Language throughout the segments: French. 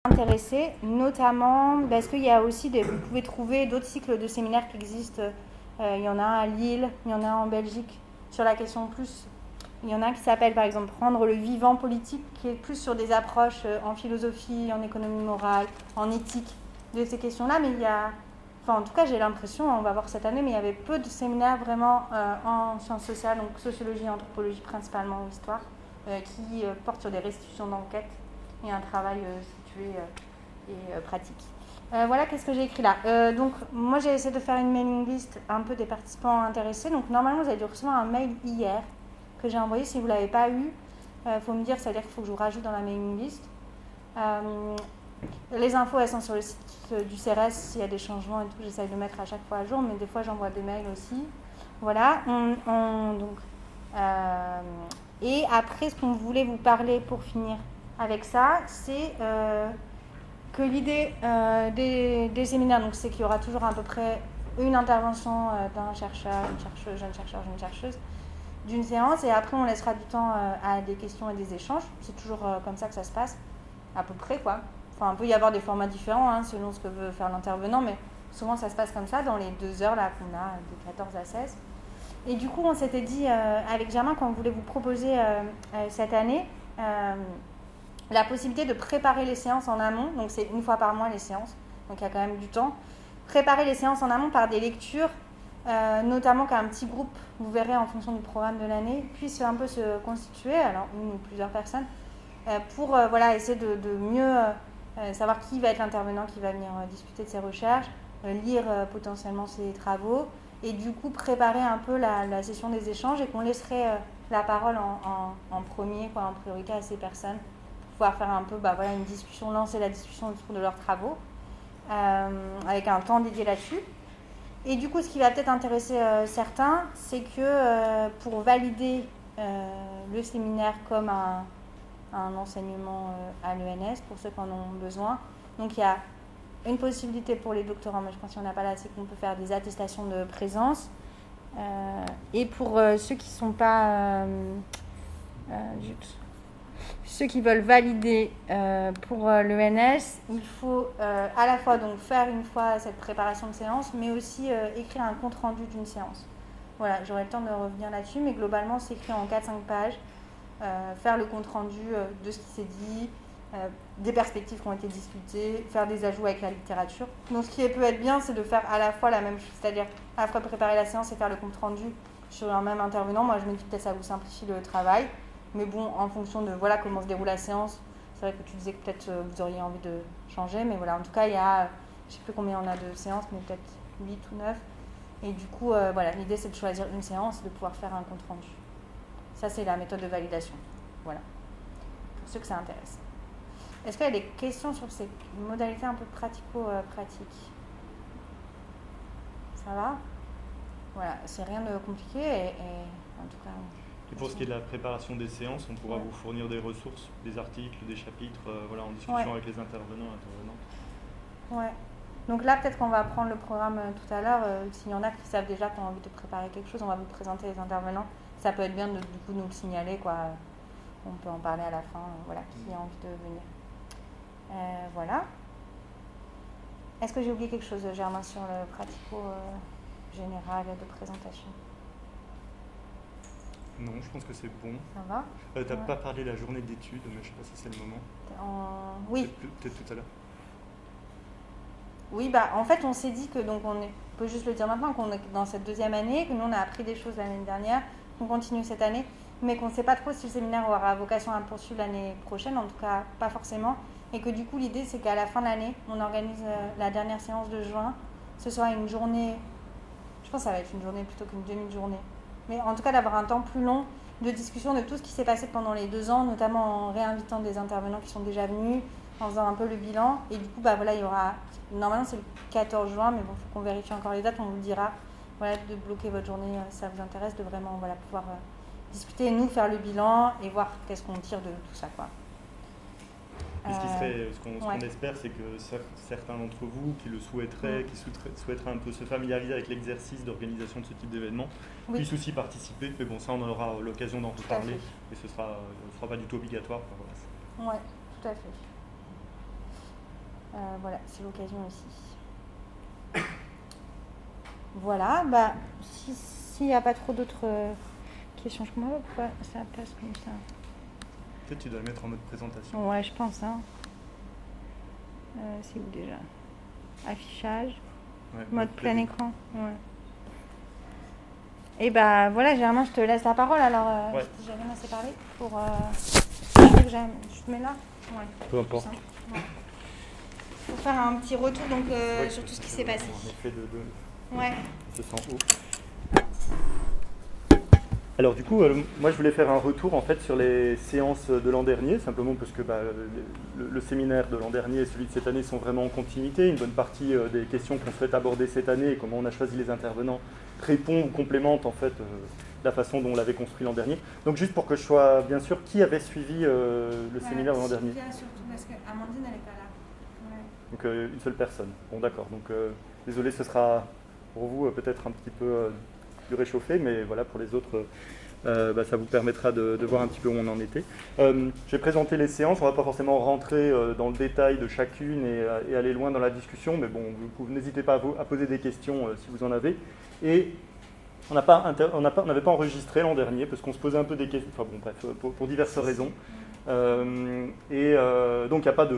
intéressé, notamment parce qu'il y a aussi vous pouvez trouver d'autres cycles de séminaires qui existent. Il y en a un à Lille, il y en a un en Belgique sur la question plus. Il y en a un qui s'appelle par exemple Prendre le vivant politique, qui est plus sur des approches en philosophie, en économie morale, en éthique de ces questions-là. Mais il y a, enfin en tout cas j'ai l'impression, on va voir cette année, mais il y avait peu de séminaires vraiment en sciences sociales, donc sociologie, anthropologie principalement, ou histoire, qui portent sur des restitutions d'enquête et un travail situé et pratique. Voilà, qu'est-ce que j'ai écrit là. Donc, moi, j'ai essayé de faire une mailing list un peu des participants intéressés. Donc, normalement, vous avez dû recevoir un mail hier que j'ai envoyé. Si vous ne l'avez pas eu, il faut me dire, ça veut dire qu'il faut que je vous rajoute dans la mailing list. Les infos, elles sont sur le site du CRS. S'il y a des changements et tout, j'essaye de mettre à chaque fois à jour, mais des fois, j'envoie des mails aussi. Voilà. Et après, ce qu'on voulait vous parler pour finir avec ça, c'est que l'idée des séminaires, donc c'est qu'il y aura toujours à peu près une intervention d'un chercheur, une chercheuse, jeune chercheur, jeune chercheuse, d'une séance, et après on laissera du temps à des questions et des échanges. C'est toujours comme ça que ça se passe, à peu près quoi. Enfin, il peut y avoir des formats différents hein, selon ce que veut faire l'intervenant, mais souvent ça se passe comme ça dans les 2 heures là qu'on a de 14 à 16. Et du coup, on s'était dit avec Germain qu'on voulait vous proposer cette année la possibilité de préparer les séances en amont. Donc, c'est 1 fois par mois les séances, donc il y a quand même du temps. Préparer les séances en amont par des lectures, notamment qu'un petit groupe, vous verrez en fonction du programme de l'année, puisse un peu se constituer, alors une ou plusieurs personnes, pour voilà, essayer de mieux savoir qui va être l'intervenant qui va venir discuter de ses recherches, lire potentiellement ses travaux, et du coup préparer un peu la session des échanges et qu'on laisserait la parole en premier, quoi, en priorité à ces personnes, pour pouvoir faire un peu voilà, une discussion, lancer la discussion autour de leurs travaux, avec un temps dédié là-dessus. Et du coup, ce qui va peut-être intéresser certains, c'est que pour valider le séminaire comme un enseignement à l'ENS, pour ceux qui en ont besoin, donc il y a une possibilité pour les doctorants, mais je pense qu'il n'y en a pas là, c'est qu'on peut faire des attestations de présence. Et pour ceux qui ne sont pas... ceux qui veulent valider pour l'ENS, il faut à la fois donc, faire une fois cette préparation de séance, mais aussi écrire un compte-rendu d'une séance. Voilà, j'aurai le temps de revenir là-dessus, mais globalement, c'est écrit en 4-5 pages. Faire le compte-rendu de ce qui s'est dit, des perspectives qui ont été discutées, faire des ajouts avec la littérature. Donc ce qui peut être bien, c'est de faire à la fois la même chose, c'est-à-dire à la fois préparer la séance et faire le compte-rendu sur un même intervenant. Moi, je me dis peut-être ça vous simplifie le travail. Mais bon, en fonction de voilà comment se déroule la séance, c'est vrai que tu disais que peut-être vous auriez envie de changer. Mais voilà, en tout cas, il y a, je ne sais plus combien on a de séances, mais peut-être 8 ou 9. Et du coup, voilà, l'idée, c'est de choisir une séance et de pouvoir faire un compte-rendu. Ça, c'est la méthode de validation. Voilà. Pour ceux que ça intéresse. Est-ce qu'il y a des questions sur ces modalités un peu pratico-pratiques ? Ça va ? Voilà, c'est rien de compliqué et en tout cas... Et pour ce qui est de la préparation des séances, on pourra vous fournir des ressources, des articles, des chapitres, voilà, en discussion avec les intervenants et intervenantes. Ouais. Donc là, peut-être qu'on va prendre le programme tout à l'heure. S'il y en a qui savent déjà qu'on a envie de préparer quelque chose, on va vous présenter les intervenants. Ça peut être bien de du coup nous le signaler, quoi. On peut en parler à la fin, voilà, qui a envie de venir. Voilà. Est-ce que j'ai oublié quelque chose, Germain, sur le pratico-général de présentation ? Non, je pense que c'est bon. Ça va ? Tu n'as pas parlé de la journée d'études, mais je ne sais pas si c'est le moment. Oui. Peut-être tout à l'heure. Oui, en fait, on s'est dit que, donc on peut juste le dire maintenant, qu'on est dans cette 2e année, que nous on a appris des choses l'année dernière, qu'on continue cette année, mais qu'on ne sait pas trop si le séminaire aura vocation à poursuivre l'année prochaine, en tout cas pas forcément, et que du coup l'idée c'est qu'à la fin de l'année, on organise la dernière séance de juin, ce soit une journée, je pense que ça va être une journée plutôt qu'une demi-journée, mais en tout cas d'avoir un temps plus long de discussion de tout ce qui s'est passé pendant les 2 ans, notamment en réinvitant des intervenants qui sont déjà venus, en faisant un peu le bilan, et du coup voilà, il y aura, normalement c'est le 14 juin, mais bon, il faut qu'on vérifie encore les dates, on vous le dira, voilà, de bloquer votre journée si ça vous intéresse, de vraiment voilà, pouvoir discuter, nous faire le bilan et voir qu'est-ce qu'on tire de tout ça, quoi. Ce qu'on espère, c'est que certains d'entre vous qui le souhaiteraient, qui souhaiteraient un peu se familiariser avec l'exercice d'organisation de ce type d'événement, puissent aussi participer. Mais bon, ça, on aura l'occasion d'en reparler et ce sera pas du tout obligatoire. Oui, tout à fait. Voilà, c'est l'occasion aussi. Voilà, s'il n'y a pas trop d'autres questions, je comprends pas pourquoi ça passe comme ça. Peut-être tu dois le mettre en mode présentation. Ouais, je pense. Hein. C'est où déjà? Affichage, mode plein écran. Ouais. Et voilà, généralement je te laisse la parole, alors j'avais bien assez parlé pour... je te mets là. Ouais. Peu importe. Ouais. Pour faire un petit retour donc, sur tout ce qui s'est passé. En effet, ouais. Se sent haut. Alors du coup, moi je voulais faire un retour en fait sur les séances de l'an dernier, simplement parce que le séminaire de l'an dernier et celui de cette année sont vraiment en continuité. Une bonne partie des questions qu'on souhaite aborder cette année et comment on a choisi les intervenants répond ou complémente en fait la façon dont on l'avait construit l'an dernier. Donc juste pour que je sois bien sûr, qui avait suivi le séminaire de l'an dernier? Surtout parce qu'Amandine elle n'est pas là. Ouais. Donc une seule personne. Bon d'accord, donc désolé, ce sera pour vous peut-être un petit peu plus réchauffé, mais voilà, pour les autres, ça vous permettra de voir un petit peu où on en était. J'ai présenté les séances, on ne va pas forcément rentrer dans le détail de chacune et aller loin dans la discussion, mais bon, n'hésitez pas à poser des questions si vous en avez. Et on n'avait pas enregistré l'an dernier, parce qu'on se posait un peu des questions, enfin bon, bref, pour diverses raisons. Donc il n'y a pas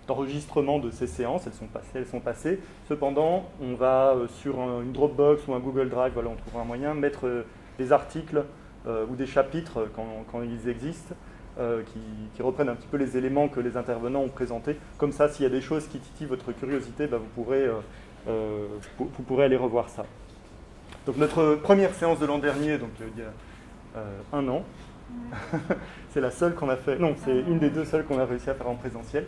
d'enregistrement de ces séances, elles sont passées. Cependant, on va sur une Dropbox ou un Google Drive, voilà, on trouvera un moyen, mettre des articles ou des chapitres quand ils existent, qui reprennent un petit peu les éléments que les intervenants ont présentés. Comme ça, s'il y a des choses qui titillent votre curiosité, vous pourrez aller revoir ça. Donc notre première séance de l'an dernier, donc il y a un an, c'est la seule qu'on a fait, non, c'est une des deux seules qu'on a réussi à faire en présentiel.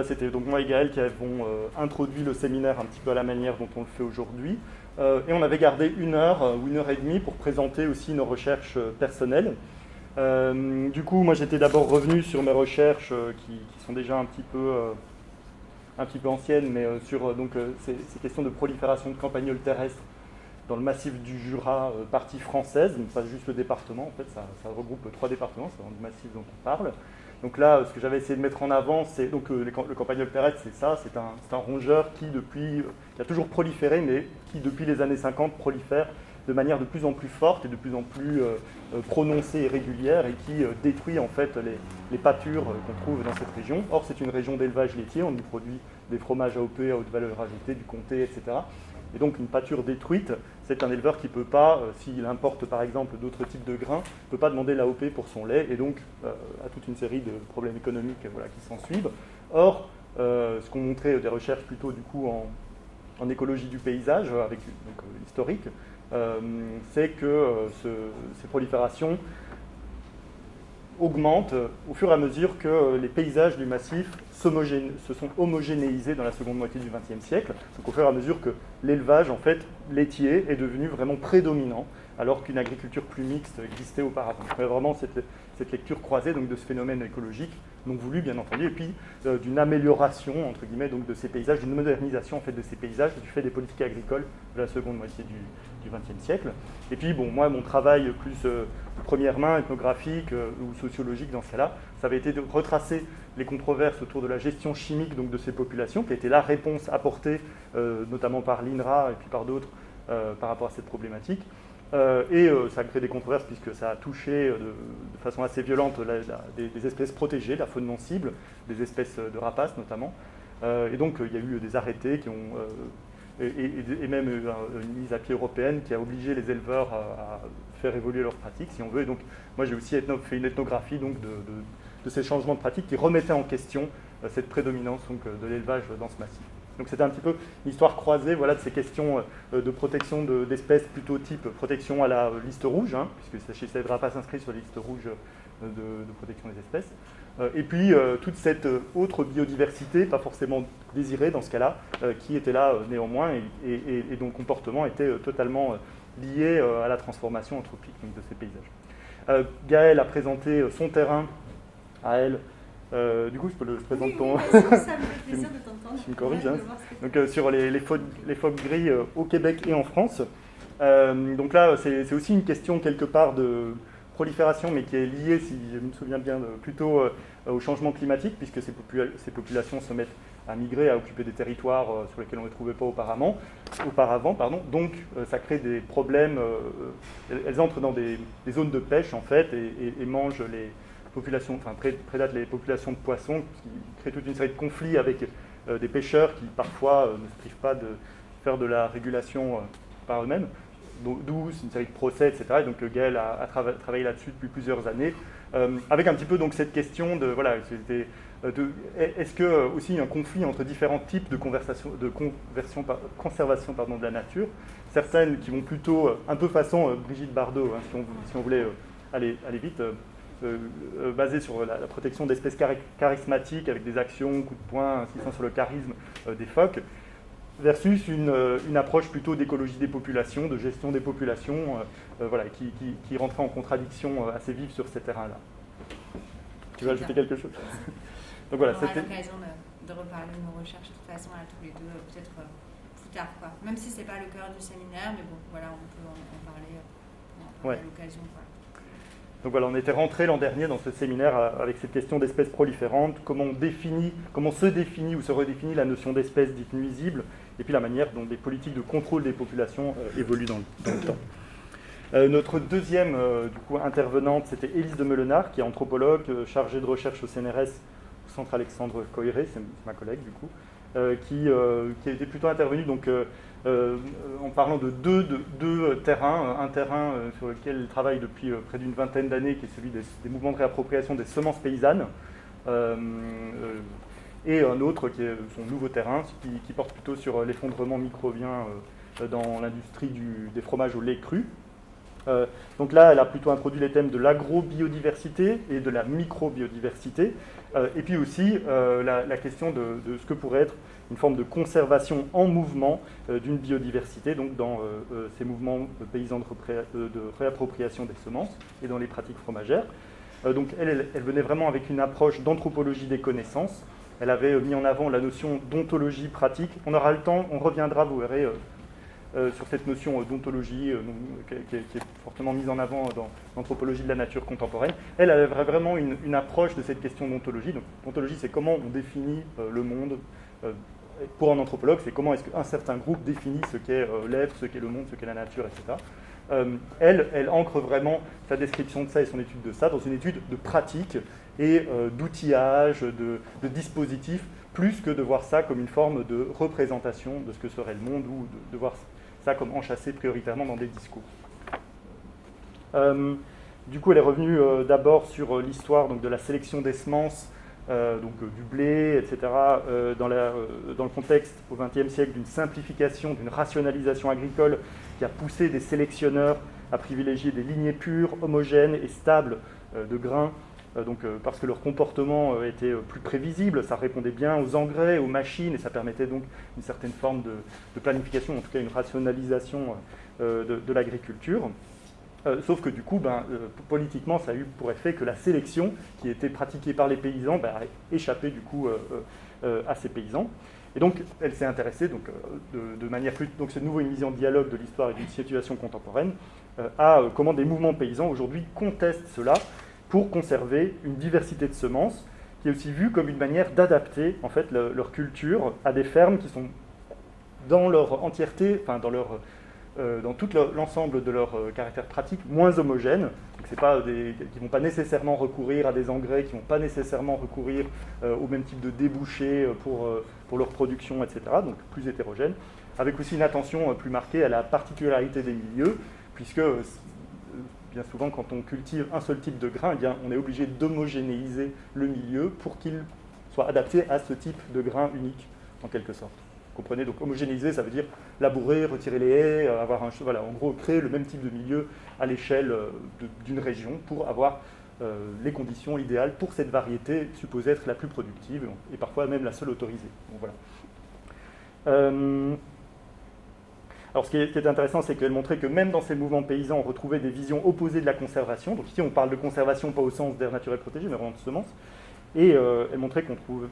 C'était donc moi et Gaël qui avons introduit le séminaire un petit peu à la manière dont on le fait aujourd'hui. Et on avait gardé 1 heure ou 1 heure et demie pour présenter aussi nos recherches personnelles. Du coup, moi j'étais d'abord revenu sur mes recherches qui sont déjà un petit peu anciennes, mais sur ces questions de prolifération de campagnols terrestres dans le massif du Jura, partie française, donc pas juste le département, en fait ça regroupe 3 départements, c'est dans le massif dont on parle. Donc là, ce que j'avais essayé de mettre en avant, c'est donc le campagnol terrestre, c'est ça, c'est un rongeur qui a toujours proliféré, mais qui depuis les années 50 prolifère de manière de plus en plus forte et de plus en plus prononcée et régulière, et qui détruit en fait les pâtures qu'on trouve dans cette région. Or, c'est une région d'élevage laitier, on y produit des fromages AOP à haute valeur ajoutée, du comté, etc. Et donc une pâture détruite, c'est un éleveur qui ne peut pas, s'il importe par exemple d'autres types de grains, ne peut pas demander l'AOP pour son lait, et donc a toute une série de problèmes économiques qui s'en suivent. Or, ce qu'ont montré des recherches plutôt du coup en écologie du paysage, historique, c'est que ces proliférations augmentent au fur et à mesure que les paysages du massif se sont homogénéisés dans la seconde moitié du XXe siècle. Donc au fur et à mesure que l'élevage en fait, laitier est devenu vraiment prédominant, alors qu'une agriculture plus mixte existait auparavant. Il y a vraiment cette lecture croisée donc, de ce phénomène écologique, non voulu bien entendu, et puis d'une amélioration entre guillemets donc, de ces paysages, d'une modernisation en fait, de ces paysages du fait des politiques agricoles de la seconde moitié du XXe siècle. Et puis bon, moi mon travail plus de première main, ethnographique ou sociologique dans ce cas-là, ça avait été de retracer les controverses autour de la gestion chimique donc, de ces populations, qui a été la réponse apportée notamment par l'INRA et puis par d'autres par rapport à cette problématique. Ça a créé des controverses puisque ça a touché de façon assez violente des espèces protégées, la faune non cible, des espèces de rapaces notamment. Et donc il y a eu des arrêtés qui ont, et même une mise à pied européenne qui a obligé les éleveurs à faire évoluer leurs pratiques, si on veut. Et donc moi j'ai aussi fait une ethnographie donc, de ces changements de pratiques qui remettaient en question cette prédominance donc, de l'élevage dans ce massif. Donc c'était un petit peu une histoire croisée voilà, de ces questions de protection d'espèces plutôt type protection à la liste rouge, hein, puisque il s'agissait de rapaces inscrits sur la liste rouge de protection des espèces. Et puis toute cette autre biodiversité, pas forcément désirée dans ce cas-là, qui était là néanmoins et dont le comportement était totalement lié à la transformation anthropique donc, de ces paysages. Gaëlle a présenté son terrain à elle. Du coup, je présente ton... ça me fait plaisir de t'entendre. Tu me corriges, hein. Donc, sur les phoques gris au Québec et en France. Donc là, c'est aussi une question quelque part de prolifération, mais qui est liée, si je me souviens bien, plutôt au changement climatique, puisque ces populations se mettent à migrer, à occuper des territoires sur lesquels on ne les trouvait pas auparavant. Donc ça crée des problèmes, elles entrent dans des zones de pêche en fait, et mangent les populations, enfin prédatent les populations de poissons, ce qui crée toute une série de conflits avec des pêcheurs qui parfois ne se privent pas de faire de la régulation par eux-mêmes. D'où une série de procès, etc. Et donc Gaël a travaillé là-dessus depuis plusieurs années, avec un petit peu donc cette question de voilà, est-ce que aussi un conflit entre différents types de conservation de la nature, certaines qui vont plutôt un peu façon Brigitte Bardot, hein, si on voulait aller vite, basées sur la protection d'espèces charismatiques avec des actions, coups de poing, insistance sur le charisme des phoques, versus une approche plutôt d'écologie des populations, de gestion des populations, voilà, qui rentrait en contradiction assez vive sur ces terrains-là. Tu veux ajouter quelque chose? Donc voilà, on aura l'occasion de reparler de nos recherches de toute façon à tous les deux, peut-être plus tard, quoi. Même si ce n'est pas le cœur du séminaire, mais bon, voilà, on peut en parler à l'occasion, quoi. Donc voilà, on était rentré l'an dernier dans ce séminaire avec cette question d'espèces proliférantes, comment se définit ou se redéfinit la notion d'espèce dite nuisible, et puis la manière dont les politiques de contrôle des populations évoluent dans le temps. Notre deuxième intervenante, c'était Élise de Meulenard, qui est anthropologue, chargée de recherche au CNRS, au Centre Alexandre Coiré, c'est ma collègue du coup, qui a été plutôt intervenue donc, en parlant de deux terrains, un terrain sur lequel elle travaille depuis près d'une vingtaine d'années, qui est celui des mouvements de réappropriation des semences paysannes, et un autre qui est son nouveau terrain, qui porte plutôt sur l'effondrement microbien dans l'industrie des fromages au lait cru. Donc là, elle a plutôt introduit les thèmes de l'agrobiodiversité et de la microbiodiversité, et puis aussi la question de ce que pourrait être une forme de conservation en mouvement d'une biodiversité, donc dans ces mouvements paysans de réappropriation des semences et dans les pratiques fromagères. Donc elle venait vraiment avec une approche d'anthropologie des connaissances. Elle avait mis en avant la notion d'ontologie pratique. On aura le temps, on reviendra, vous verrez, sur cette notion d'ontologie qui est fortement mise en avant dans l'anthropologie de la nature contemporaine. Elle avait vraiment une approche de cette question d'ontologie. Donc l'ontologie, c'est comment on définit le monde. Pour un anthropologue, c'est comment est-ce qu'un certain groupe définit ce qu'est l'être, ce qu'est le monde, ce qu'est la nature, etc. Elle ancre vraiment sa description de ça et son étude de ça dans une étude de pratique et d'outillage, de dispositif, plus que de voir ça comme une forme de représentation de ce que serait le monde ou de voir ça comme enchâssé prioritairement dans des discours. Du coup, elle est revenue d'abord sur l'histoire de la sélection des semences, du blé, etc., dans le contexte au XXe siècle d'une simplification, d'une rationalisation agricole qui a poussé des sélectionneurs à privilégier des lignées pures, homogènes et stables de grains, parce que leur comportement était plus prévisible, ça répondait bien aux engrais, aux machines, et ça permettait donc une certaine forme de planification, en tout cas une rationalisation de l'agriculture. Sauf que du coup, politiquement, ça a eu pour effet que la sélection qui était pratiquée par les paysans a échappé du coup à ces paysans. Et donc, elle s'est intéressée de manière plus... Donc, c'est de nouveau une mise en dialogue de l'histoire et d'une situation contemporaine à comment des mouvements paysans aujourd'hui contestent cela pour conserver une diversité de semences qui est aussi vue comme une manière d'adapter en fait leur culture à des fermes qui sont dans leur entièreté, enfin dans tout l'ensemble de leur caractère pratique, moins homogènes. Donc, qui ne vont pas nécessairement recourir à des engrais, qui ne vont pas nécessairement recourir au même type de débouchés pour leur production, etc. Donc plus hétérogènes, avec aussi une attention plus marquée à la particularité des milieux, puisque bien souvent, quand on cultive un seul type de grain, eh bien, on est obligé d'homogénéiser le milieu pour qu'il soit adapté à ce type de grain unique, en quelque sorte. Vous comprenez, donc homogénéiser, ça veut dire labourer, retirer les haies, avoir en gros, créer le même type de milieu à l'échelle d'une région pour avoir les conditions idéales pour cette variété supposée être la plus productive et parfois même la seule autorisée. Donc, voilà. Alors, ce qui est intéressant, c'est qu'elle montrait que même dans ces mouvements paysans, on retrouvait des visions opposées de la conservation. Donc ici, on parle de conservation pas au sens d'aire naturelle protégée, mais vraiment de semences. Et elle montrait qu'on trouve,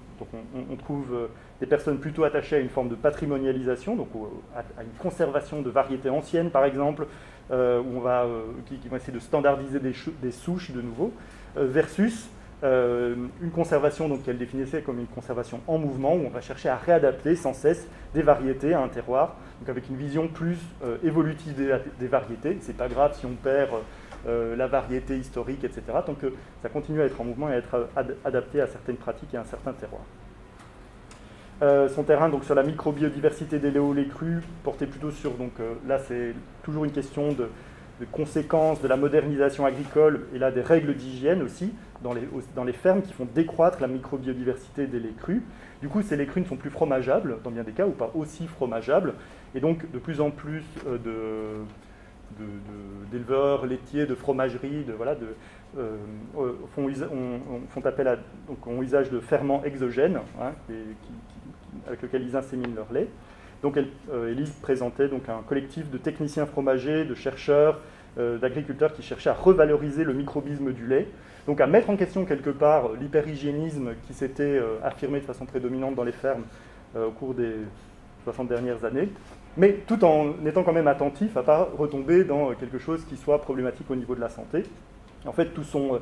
on trouve des personnes plutôt attachées à une forme de patrimonialisation, donc à une conservation de variétés anciennes par exemple, où qui vont essayer de standardiser des souches de nouveau, versus une conservation qu'elle définissait comme une conservation en mouvement, où on va chercher à réadapter sans cesse des variétés à un terroir, donc avec une vision plus évolutive des variétés. C'est pas grave si on perd la variété historique, etc., tant que ça continue à être en mouvement et à être adapté à certaines pratiques et à un certain terroir. Son terrain donc, sur la microbiodiversité des léolés crus portait plutôt sur, là c'est toujours une question de conséquences de la modernisation agricole et là des règles d'hygiène aussi dans les fermes qui font décroître la microbiodiversité des laits crus. Du coup, ces laits crus ne sont plus fromageables dans bien des cas ou pas aussi fromageables et donc de plus en plus d'éleveurs laitiers, de fromageries, font appel ont usage de ferments exogènes avec lesquels ils inséminent leur lait. Donc Élise présentait un collectif de techniciens fromagers, de chercheurs, d'agriculteurs qui cherchaient à revaloriser le microbisme du lait, donc à mettre en question quelque part l'hyperhygiénisme qui s'était affirmé de façon prédominante dans les fermes au cours des 60 dernières années, mais tout en étant quand même attentif à ne pas retomber dans quelque chose qui soit problématique au niveau de la santé. En fait, tout son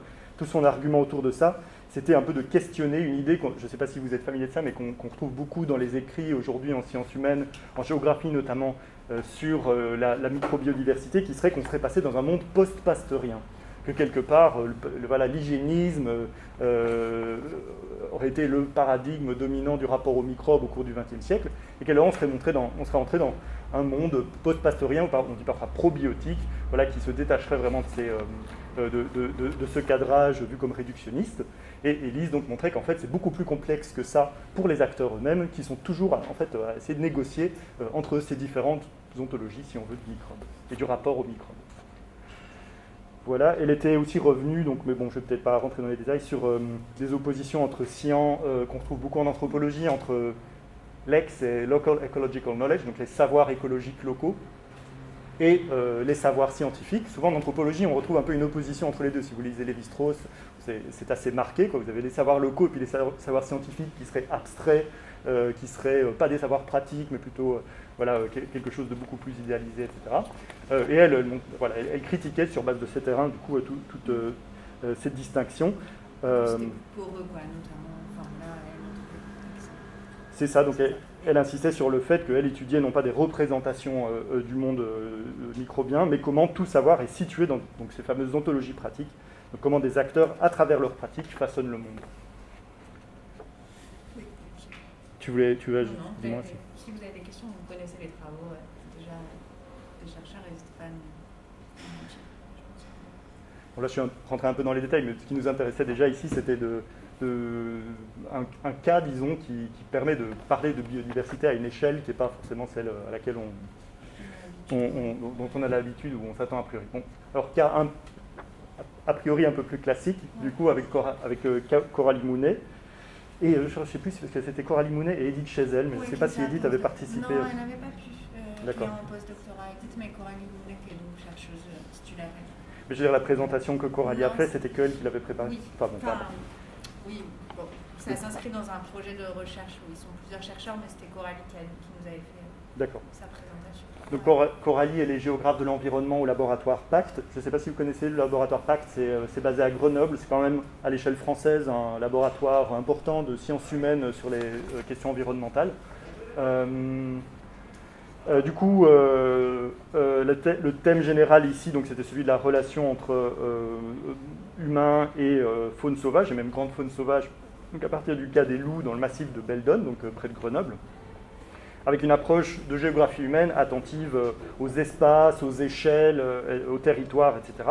argument autour de ça, c'était un peu de questionner une idée, je ne sais pas si vous êtes familier de ça, mais qu'on retrouve beaucoup dans les écrits aujourd'hui en sciences humaines, en géographie notamment, sur la microbiodiversité, qui serait qu'on serait passé dans un monde post-pasteurien, que quelque part, l'hygiénisme aurait été le paradigme dominant du rapport aux microbes au cours du XXe siècle, et qu'alors on serait entré dans un monde post-pasteurien, on dit parfois probiotique, qui se détacherait vraiment de ce cadrage vu comme réductionniste. Et Élise montrait qu'en fait c'est beaucoup plus complexe que ça pour les acteurs eux-mêmes, qui sont toujours à essayer de négocier entre ces différentes ontologies, si on veut, de microbes, et du rapport aux microbes. Voilà, elle était aussi revenue, mais bon, je ne vais peut-être pas rentrer dans les détails, sur des oppositions entre sciences, qu'on retrouve beaucoup en anthropologie, entre LEX et Local Ecological Knowledge, donc les savoirs écologiques locaux, et les savoirs scientifiques. Souvent en anthropologie, on retrouve un peu une opposition entre les deux. Si vous lisez Lévi-Strauss, c'est assez marqué, quoi. Vous avez les savoirs locaux et puis les savoirs scientifiques qui seraient abstraits, qui ne seraient pas des savoirs pratiques, mais plutôt quelque chose de beaucoup plus idéalisé, etc. Et elle critiquait sur base de ces terrains, du coup, toute cette distinction. C'était pour eux, quoi, notamment. Enfin, là, c'est ça, donc elle insistait sur le fait qu'elle étudiait non pas des représentations du monde microbien, mais comment tout savoir est situé dans ces fameuses ontologies pratiques, donc comment des acteurs, à travers leurs pratiques, façonnent le monde. Oui. Tu veux dis-moi si vous avez des questions, vous connaissez les travaux déjà des chercheurs, n'hésitez pas à nous dire. Bon, là, je suis rentré un peu dans les détails, mais ce qui nous intéressait déjà ici, c'était un cas, disons, qui permet de parler de biodiversité à une échelle qui n'est pas forcément celle à laquelle dont on a l'habitude ou on s'attend a priori. Bon, alors, cas a priori un peu plus classique, du coup, avec Coralie Mounet. Et je ne sais plus si c'était Coralie Mounet et Edith Chesel, mais je ne sais pas si Edith avait participé. Non, elle n'avait pas pu. D'accord. En post-doctorat Edith, mais Coralie Mounet, qui est donc chercheuse titulaire. Mais je veux dire, la présentation que Coralie a faite, c'était qu'elle qui l'avait préparée. Oui. Pardon. Oui, bon, ça s'inscrit dans un projet de recherche où ils sont plusieurs chercheurs, mais c'était Coralie qui nous avait fait sa présentation. Donc Coralie, elle est géographe de l'environnement au laboratoire Pacte. Je ne sais pas si vous connaissez le laboratoire Pacte, c'est basé à Grenoble. C'est quand même, à l'échelle française, un laboratoire important de sciences humaines sur les questions environnementales. Du coup, le thème général ici, c'était celui de la relation entre humains et faune sauvage, et même grande faune sauvage, donc à partir du cas des loups dans le massif de Beldon, donc près de Grenoble, avec une approche de géographie humaine attentive aux espaces, aux échelles, aux territoires, etc.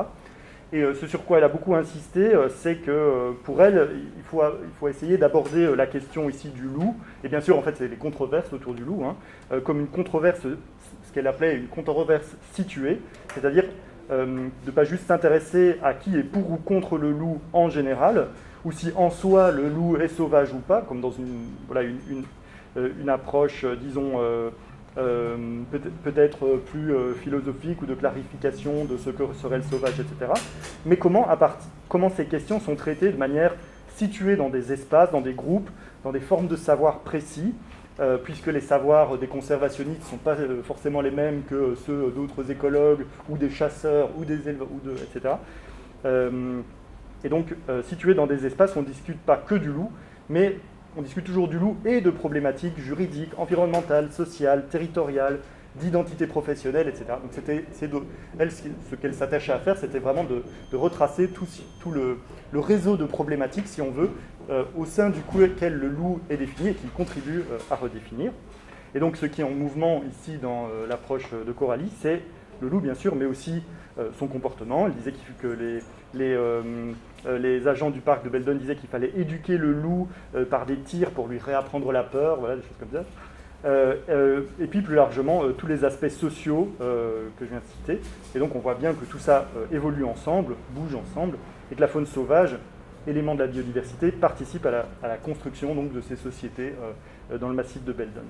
Et ce sur quoi elle a beaucoup insisté, c'est que pour elle, il faut essayer d'aborder la question ici du loup, et bien sûr, en fait, c'est les controverses autour du loup, comme une controverse, ce qu'elle appelait une controverse située, c'est-à-dire de ne pas juste s'intéresser à qui est pour ou contre le loup en général, ou si en soi le loup est sauvage ou pas, comme dans une approche, disons, peut-être plus philosophique ou de clarification de ce que serait le sauvage, etc. Mais comment ces questions sont traitées de manière situés dans des espaces, dans des groupes, dans des formes de savoir précis, puisque les savoirs des conservationnistes ne sont pas forcément les mêmes que ceux d'autres écologues, ou des chasseurs, ou des éleveurs, etc. Et donc, situés dans des espaces où on ne discute pas que du loup, mais on discute toujours du loup et de problématiques juridiques, environnementales, sociales, territoriales, d'identité professionnelle, etc. Donc ce qu'elle s'attachait à faire, c'était vraiment de retracer tout le réseau de problématiques, si on veut, au sein duquel le loup est défini et qu'il contribue à redéfinir. Et donc ce qui est en mouvement ici dans l'approche de Coralie, c'est le loup bien sûr, mais aussi son comportement. Elle disait que les agents du parc de Beldon disaient qu'il fallait éduquer le loup par des tirs pour lui réapprendre la peur, voilà, des choses comme ça. Et puis plus largement tous les aspects sociaux que je viens de citer. Et donc on voit bien que tout ça évolue ensemble, bouge ensemble, et que la faune sauvage, élément de la biodiversité, participe à la construction donc, de ces sociétés dans le massif de Beldon.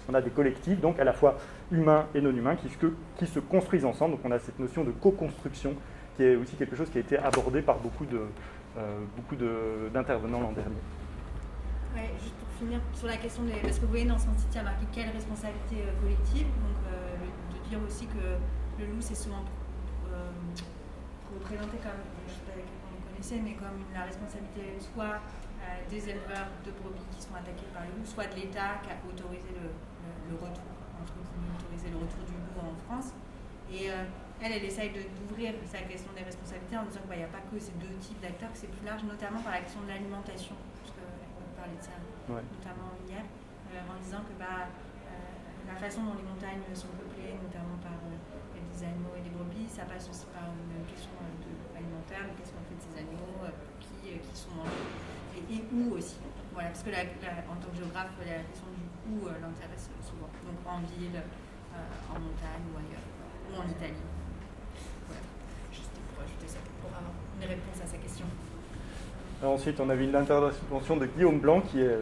On a des collectifs, donc à la fois humains et non humains, qui se construisent ensemble. Donc on a cette notion de co-construction, qui est aussi quelque chose qui a été abordé par beaucoup d'intervenants l'an dernier. Ouais, juste pour finir sur la question des... Parce que vous voyez dans son site, il y a marqué quelle responsabilité collective. Donc de dire aussi que le loup, c'est souvent représenté comme, je ne sais pas comment vous connaissez, mais comme la responsabilité soit des éleveurs de brebis qui sont attaqués par le loup, soit de l'État qui a autorisé le retour, entre guillemets, autorisé le retour du loup en France. Et elle essaye d'ouvrir sa question des responsabilités en disant qu'il n'y a pas que ces deux types d'acteurs, que c'est plus large, notamment par la question de l'alimentation, parce qu'on parlait de ça notamment hier, en disant que la façon dont les montagnes sont peuplées, notamment par des animaux et des brebis, ça passe aussi par une question alimentaire, qu'est-ce qu'on fait de ces animaux, qui sont mangés, et où aussi. Voilà, parce que en tant que géographe, la question du où l'intéresse souvent. Donc en ville, en montagne ou ailleurs, ou en Italie. Voilà, juste pour ajouter ça, pour avoir une réponse à sa question. Alors ensuite, on a vu l'intervention de Guillaume Blanc, qui est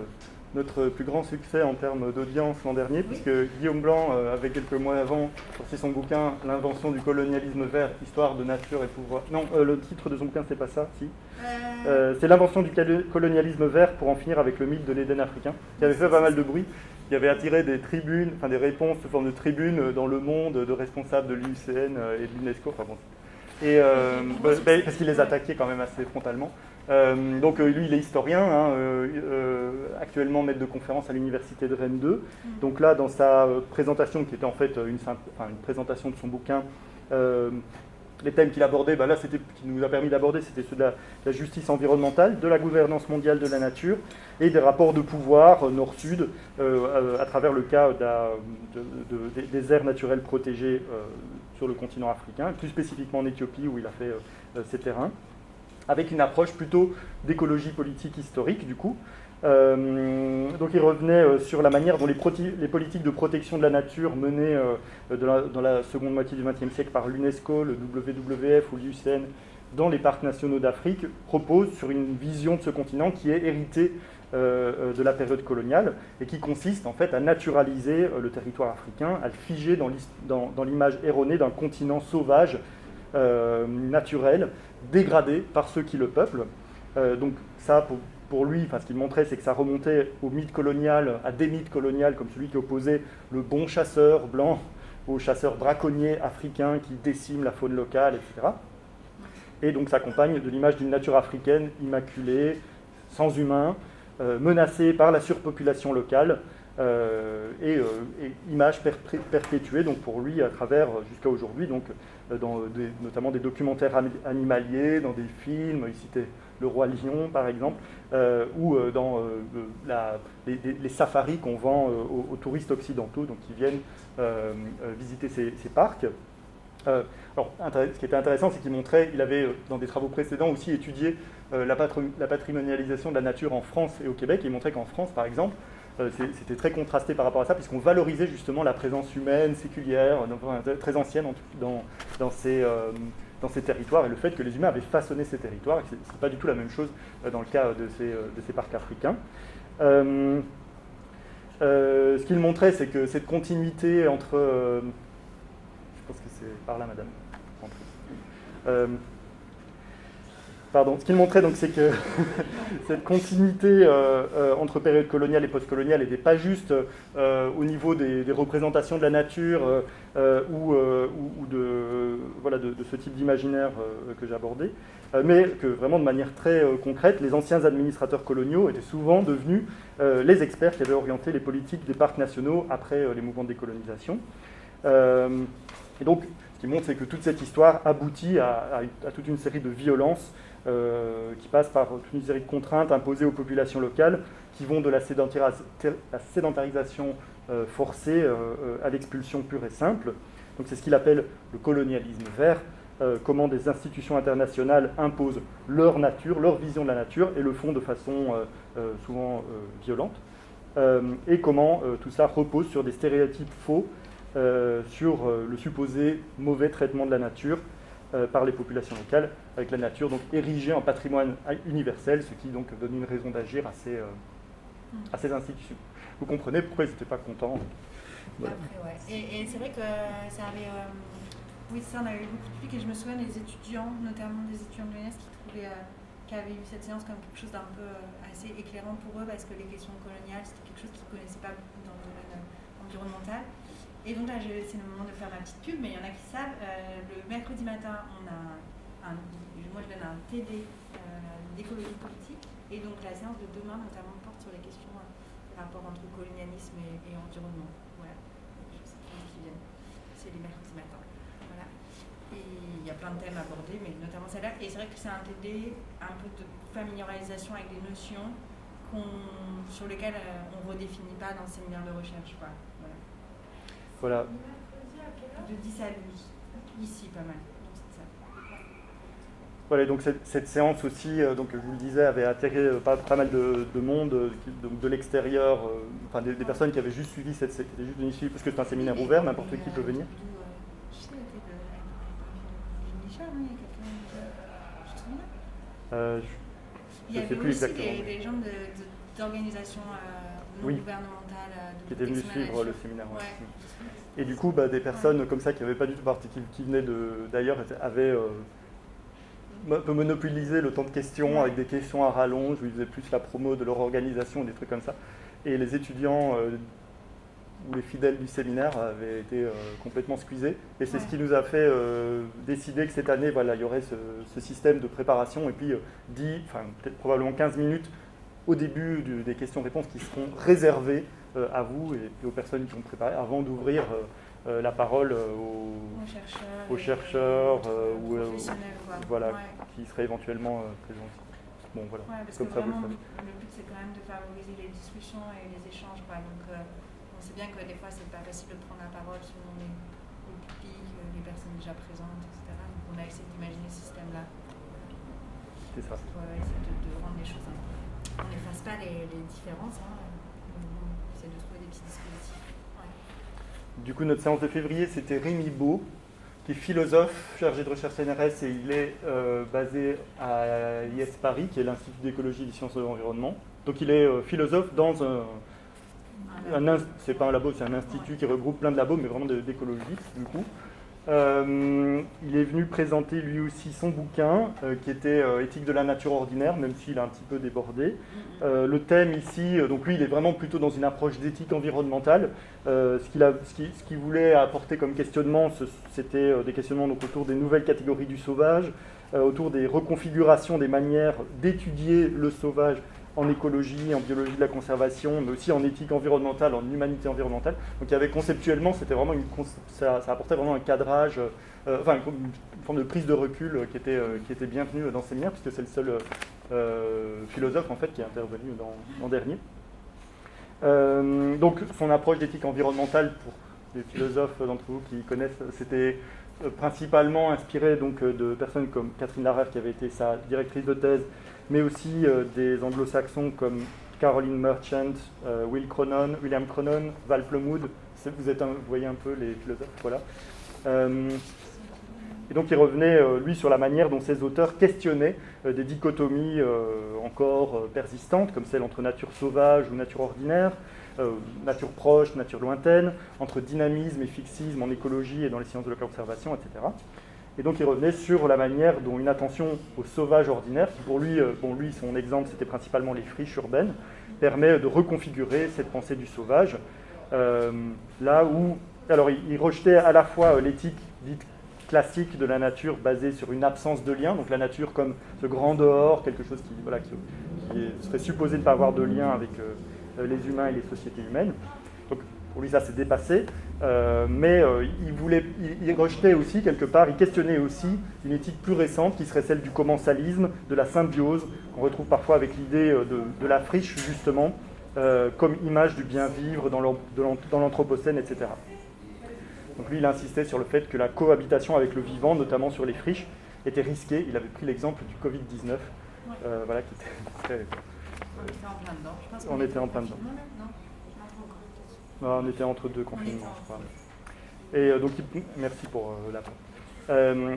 notre plus grand succès en termes d'audience l'an dernier, puisque Guillaume Blanc avait quelques mois avant sorti son bouquin « L'invention du colonialisme vert, histoire de nature et pouvoir ». Non, le titre de son bouquin, c'est pas ça, si. C'est « L'invention du colonialisme vert pour en finir avec le mythe de l'Éden africain », qui avait fait pas mal de bruit, qui avait attiré des tribunes, enfin des réponses sous forme de tribunes dans le monde de responsables de l'UICN et de l'UNESCO, enfin bon. Et parce qu'il les attaquait quand même assez frontalement. Donc lui, il est historien, actuellement maître de conférence à l'université de Rennes 2. Donc là, dans sa présentation, qui était en fait une présentation de son bouquin, les thèmes qu'il abordait, qui nous a permis d'aborder, c'était ceux de la justice environnementale, de la gouvernance mondiale de la nature et des rapports de pouvoir nord-sud à travers le cas des aires naturelles protégées sur le continent africain, plus spécifiquement en Éthiopie où il a fait ses terrains, avec une approche plutôt d'écologie politique historique du coup. Donc il revenait sur la manière dont les politiques de protection de la nature menées dans la seconde moitié du XXe siècle par l'UNESCO, le WWF ou l'UICN dans les parcs nationaux d'Afrique reposent sur une vision de ce continent qui est héritée de la période coloniale et qui consiste en fait à naturaliser le territoire africain, à le figer dans l'image erronée d'un continent sauvage, naturel, dégradé par ceux qui le peuplent. Donc ça, pour lui, ce qu'il montrait, c'est que ça remontait au mythe colonial, à des mythes coloniales comme celui qui opposait le bon chasseur blanc au chasseur braconnier africain qui décime la faune locale, etc. Et donc s'accompagne de l'image d'une nature africaine immaculée, sans humains, menacée par la surpopulation locale, et image perpétuée donc pour lui à travers jusqu'à aujourd'hui, donc notamment des documentaires animaliers, dans des films, il citait Le Roi Lion par exemple, ou dans les safaris qu'on vend aux touristes occidentaux donc, qui viennent visiter ces parcs. Alors, ce qui était intéressant, c'est qu'il montrait, il avait dans des travaux précédents aussi étudié la patrimonialisation de la nature en France et au Québec, et il montrait qu'en France par exemple, c'était très contrasté par rapport à ça, puisqu'on valorisait justement la présence humaine, séculière, très ancienne dans ces territoires, et le fait que les humains avaient façonné ces territoires, et ce n'est pas du tout la même chose dans le cas de ces parcs africains. Ce qu'il montrait, c'est que cette continuité entre... je pense que c'est par là, madame. Pardon. Ce qu'il montrait, donc, c'est que cette continuité entre période coloniale et post-coloniale n'était pas juste au niveau des représentations de la nature ou de ce type d'imaginaire que j'ai abordé, mais que vraiment de manière très concrète, les anciens administrateurs coloniaux étaient souvent devenus les experts qui avaient orienté les politiques des parcs nationaux après les mouvements de décolonisation. Et donc, ce qui montre, c'est que toute cette histoire aboutit à toute une série de violences qui passent par toute une série de contraintes imposées aux populations locales, qui vont de la sédentarisation forcée à l'expulsion pure et simple. Donc c'est ce qu'il appelle le colonialisme vert, comment des institutions internationales imposent leur nature, leur vision de la nature, et le font de façon souvent violente, et comment tout ça repose sur des stéréotypes faux, sur le supposé mauvais traitement de la nature par les populations locales, avec la nature donc érigée en patrimoine universel, ce qui donc donne une raison d'agir à ces institutions. Vous comprenez pourquoi ils n'étaient pas contents. Voilà. Après, ouais. Et c'est vrai que ça avait... oui, ça, on avait eu beaucoup de public, et je me souviens des étudiants, notamment des étudiants de l'UNES, qui avaient eu cette séance comme quelque chose d'un peu assez éclairant pour eux, parce que les questions coloniales, c'était quelque chose qu'ils ne connaissaient pas beaucoup dans le domaine environnemental. Et donc là, c'est le moment de faire ma petite pub, mais il y en a qui savent, le mercredi matin, moi je donne un TD d'écologie politique, et donc la séance de demain notamment porte sur les questions du rapport entre colonialisme et environnement. Voilà, je sais pas qui viennent, c'est les mercredis matins. Voilà. Et il y a plein de thèmes abordés, mais notamment celle-là, et c'est vrai que c'est un TD un peu de familiarisation avec des notions sur lesquelles on ne redéfinit pas dans le séminaire de recherche, quoi. Voilà. De 10 à 12. Ici, pas mal. Donc, c'est ça. Voilà, donc cette séance aussi, donc, je vous le disais, avait attiré pas mal de monde, donc de l'extérieur, enfin des personnes qui avaient juste suivi c'était juste une issue, parce que c'est un séminaire ouvert, n'importe qui peut venir. Je sais, il y a Je ne sais plus aussi exactement. des gens d'organisations non gouvernementales qui étaient venus suivre le séminaire. Ouais. Et du coup, des personnes comme ça qui n'avaient pas du tout qui venaient d'ailleurs, avaient un peu monopolisé le temps de questions avec des questions à rallonge, où ils faisaient plus la promo de leur organisation, des trucs comme ça. Et les étudiants ou les fidèles du séminaire avaient été complètement squeezés. Et c'est ce qui nous a fait décider que cette année, voilà, il y aurait ce système de préparation, et puis peut-être probablement 15 minutes au début des questions-réponses qui seront réservées à vous et aux personnes qui ont préparé, avant d'ouvrir la parole aux chercheurs ou qui seraient éventuellement présents ici. Bon, voilà. Ouais, parce comme que ça, vraiment, vous le savez. le but, c'est quand même de favoriser les discussions et les échanges, quoi. Donc, on sait bien que des fois, c'est pas facile de prendre la parole selon le public, les personnes déjà présentes, etc. Donc, on a essayé d'imaginer ce système-là. C'est ça. Pour essayer de rendre les choses un peu... On n'efface pas les différences, hein. On essaie de trouver des petits dispositifs. Ouais. Du coup, notre séance de février, c'était Rémi Beau, qui est philosophe, chargé de recherche CNRS, et il est basé à IS Paris, qui est l'Institut d'écologie et des sciences de l'environnement. Donc il est philosophe dans c'est pas un labo, c'est un institut qui regroupe plein de labos, mais vraiment d'écologie, du coup. Il est venu présenter lui aussi son bouquin, qui était Éthique de la nature ordinaire, même s'il a un petit peu débordé. Le thème ici, donc lui il est vraiment plutôt dans une approche d'éthique environnementale. Ce qu'il voulait apporter comme questionnement, c'était des questionnements donc, autour des nouvelles catégories du sauvage, autour des reconfigurations des manières d'étudier le sauvage en écologie, en biologie de la conservation, mais aussi en éthique environnementale, en humanité environnementale. Donc il y avait conceptuellement, c'était vraiment ça apportait vraiment un cadrage, une forme de prise de recul qui était bienvenue dans ce séminaire, puisque c'est le seul philosophe en fait qui est intervenu l'an dernier. Donc son approche d'éthique environnementale, pour les philosophes d'entre vous qui connaissent, c'était principalement inspiré donc, de personnes comme Catherine Larère, qui avait été sa directrice de thèse, mais aussi des anglo-saxons comme Caroline Merchant, William Cronon, Val Plumwood. Vous voyez un peu les philosophes, voilà. Et donc il revenait, lui, sur la manière dont ces auteurs questionnaient des dichotomies encore persistantes, comme celle entre nature sauvage ou nature ordinaire, nature proche, nature lointaine, entre dynamisme et fixisme en écologie et dans les sciences de la conservation, etc. Et donc il revenait sur la manière dont une attention au sauvage ordinaire, qui pour lui, son exemple c'était principalement les friches urbaines, permet de reconfigurer cette pensée du sauvage. Là où, alors il rejetait à la fois l'éthique dite classique de la nature basée sur une absence de lien, donc la nature comme ce grand dehors, quelque chose qui serait supposé ne pas avoir de lien avec les humains et les sociétés humaines. Donc pour lui ça s'est dépassé, mais il rejetait aussi quelque part, il questionnait aussi une éthique plus récente qui serait celle du commensalisme, de la symbiose, qu'on retrouve parfois avec l'idée de la friche justement, comme image du bien vivre dans l'anthropocène, etc. Donc lui, il insistait sur le fait que la cohabitation avec le vivant, notamment sur les friches, était risquée. Il avait pris l'exemple du Covid-19, voilà, qui était très... On était en plein dedans. Je pense On était en plein dedans. Non, on était entre deux confinements, je crois. Et donc, merci pour l'apport.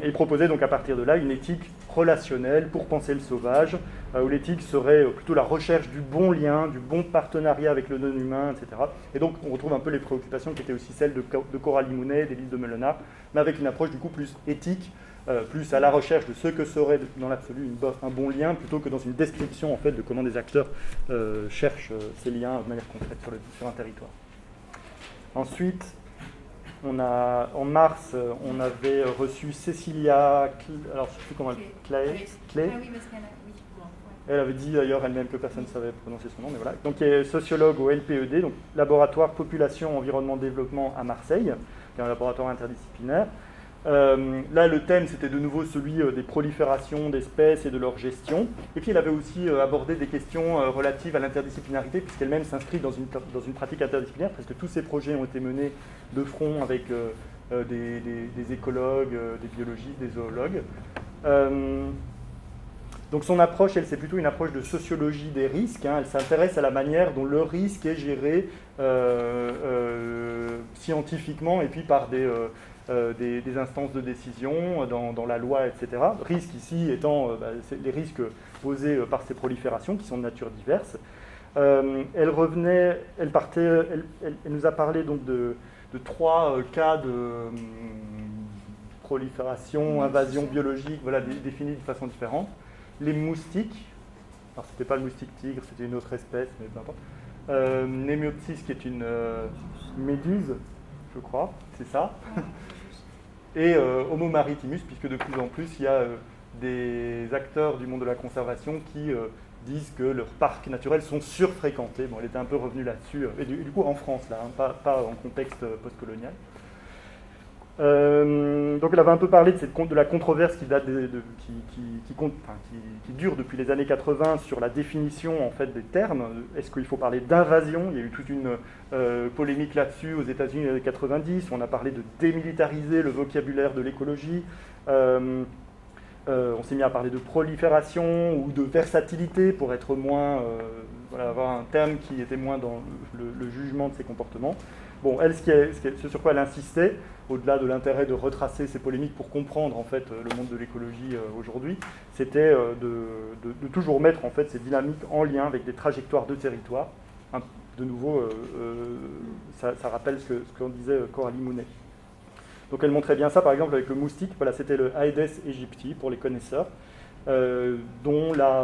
Il proposait donc à partir de là une éthique relationnelle pour penser le sauvage, où l'éthique serait plutôt la recherche du bon lien, du bon partenariat avec le non-humain, etc. Et donc on retrouve un peu les préoccupations qui étaient aussi celles de Coralie Mounet, d'Élise de Meulenard, mais avec une approche du coup plus éthique, plus à la recherche de ce que serait dans l'absolu un bon lien, plutôt que dans une description en fait de comment des acteurs cherchent ces liens de manière concrète sur un territoire. Ensuite, en mars, on avait reçu Cécilia, alors je ne sais plus comment Clay. Ah oui, parce qu'elle a... Oui, bon, ouais. Elle avait dit d'ailleurs elle-même que personne ne savait prononcer son nom, mais voilà. Donc, elle est sociologue au LPED, donc Laboratoire Population, Environnement, Développement à Marseille, qui est un laboratoire interdisciplinaire. Là, le thème, c'était de nouveau celui des proliférations d'espèces et de leur gestion. Et puis, elle avait aussi abordé des questions relatives à l'interdisciplinarité, puisqu'elle-même s'inscrit dans une pratique interdisciplinaire, parce que tous ces projets ont été menés de front avec des écologues, des biologistes, des zoologues. Donc, son approche, c'est plutôt une approche de sociologie des risques. Elle s'intéresse à la manière dont le risque est géré scientifiquement et puis par des instances de décision dans la loi, etc. Risques ici étant les risques posés par ces proliférations qui sont de nature diverse. Elle nous a parlé donc de 3 cas de prolifération, invasion biologique, voilà, définis de façon différente. Les moustiques, alors c'était pas le moustique tigre, c'était une autre espèce, mais peu importe. Némiopsis, qui est une méduse, je crois, c'est ça. Et Homo maritimus, puisque de plus en plus, il y a des acteurs du monde de la conservation qui disent que leurs parcs naturels sont surfréquentés. Bon, elle était un peu revenue là-dessus, et du coup en France, là, hein, pas en contexte postcolonial. Donc elle avait un peu parlé de la controverse qui date qui dure depuis les années 80 sur la définition en fait des termes. Est-ce qu'il faut parler d'invasion? Il y a eu toute une polémique là-dessus aux États-Unis dans les années 90. On a parlé de démilitariser le vocabulaire de l'écologie. On s'est mis à parler de prolifération ou de versatilité pour être moins, avoir un terme qui était moins dans le jugement de ces comportements. Bon, elle, ce sur quoi elle insistait, au-delà de l'intérêt de retracer ces polémiques pour comprendre en fait le monde de l'écologie aujourd'hui, c'était de toujours mettre en fait ces dynamiques en lien avec des trajectoires de territoire. De nouveau, ça rappelle ce qu'en disait Coralie Mounet. Donc elle montrait bien ça, par exemple, avec le moustique. Voilà, c'était le Aedes aegypti pour les connaisseurs, dont la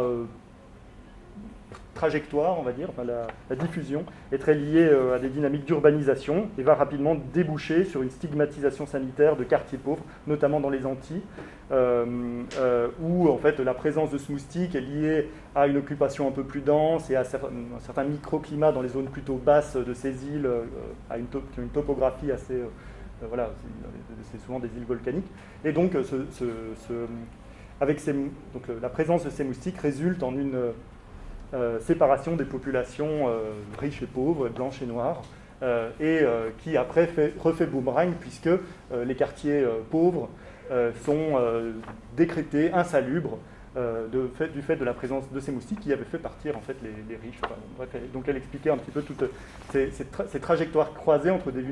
trajectoire, on va dire, enfin, la diffusion est très liée à des dynamiques d'urbanisation et va rapidement déboucher sur une stigmatisation sanitaire de quartiers pauvres, notamment dans les Antilles, où en fait la présence de ce moustique est liée à une occupation un peu plus dense et à un certain microclimat dans les zones plutôt basses de ces îles, qui ont une topographie assez... voilà, c'est souvent des îles volcaniques. Et donc, la présence de ces moustiques résulte en une séparation des populations riches et pauvres, blanches et noires, qui après refait boomerang, puisque les quartiers pauvres sont décrétés insalubres du fait de la présence de ces moustiques qui avaient fait partir en fait les riches. Enfin, bref, donc elle expliquait un petit peu toutes ces trajectoires croisées entre des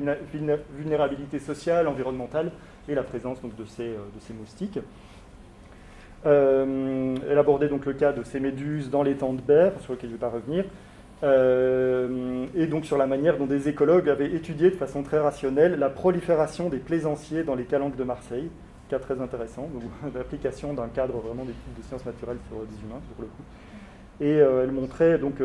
vulnérabilités sociales, environnementales et la présence donc, de ces moustiques. Elle abordait donc le cas de ces méduses dans l'étang de Berre, sur lequel je ne vais pas revenir, et donc sur la manière dont des écologues avaient étudié de façon très rationnelle la prolifération des plaisanciers dans les calanques de Marseille, cas très intéressant, l'application d'un cadre vraiment d'études de sciences naturelles sur des humains, pour le coup. Et elle montrait donc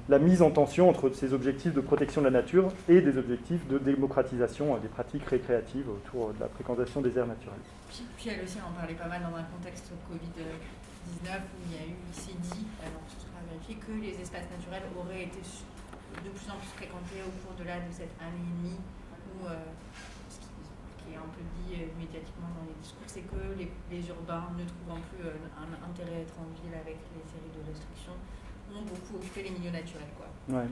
la mise en tension entre ces objectifs de protection de la nature et des objectifs de démocratisation des pratiques récréatives autour de la fréquentation des aires naturelles. Puis elle aussi en parlait pas mal dans un contexte Covid-19 où il s'est dit, alors ce sera vérifié, que les espaces naturels auraient été de plus en plus fréquentés au cours de cette année et demie où ce qui est un peu dit médiatiquement dans les discours, c'est que les urbains, ne trouvant plus un intérêt à être en ville avec les séries de restrictions, ont beaucoup occupé les milieux naturels, quoi. Ouais.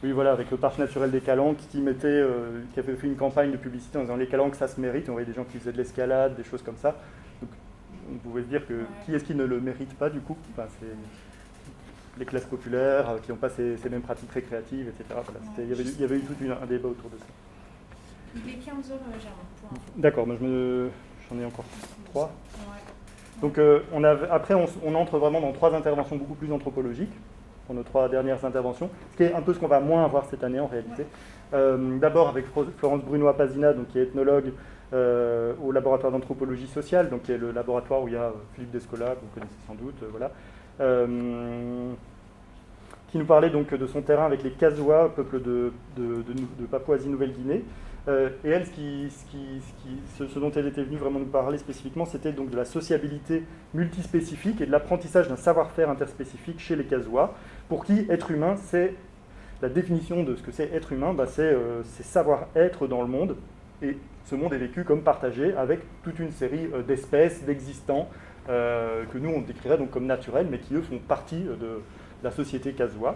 Oui, voilà, avec le parc naturel des Calanques qui avait fait une campagne de publicité en disant les Calanques, ça se mérite. On voyait des gens qui faisaient de l'escalade, des choses comme ça. Donc, on pouvait se dire que qui est-ce qui ne le mérite pas, du coup? Enfin, c'est les classes populaires qui n'ont pas ces mêmes pratiques récréatives, etc. Voilà, il y avait eu tout un débat autour de ça. Il est 15h, Germain. D'accord, moi j'en ai encore 3. Ouais. Donc après, on entre vraiment dans 3 interventions beaucoup plus anthropologiques, pour nos 3 dernières interventions, ce qui est un peu ce qu'on va moins avoir cette année en réalité. D'abord avec Florence Brunoy-Pazina, donc, qui est ethnologue au laboratoire d'anthropologie sociale, donc, qui est le laboratoire où il y a Philippe Descola, que vous connaissez sans doute, voilà, qui nous parlait donc de son terrain avec les Kazoas, peuple de Papouasie-Nouvelle-Guinée. Et elle, ce dont elle était venue vraiment nous parler spécifiquement, c'était donc de la sociabilité multispécifique et de l'apprentissage d'un savoir-faire interspécifique chez les Kazoas, pour qui être humain, c'est la définition de ce que c'est être humain, c'est savoir-être dans le monde, et ce monde est vécu comme partagé avec toute une série d'espèces, d'existants, que nous on décrirait donc comme naturels, mais qui eux font partie de la société Kazoa.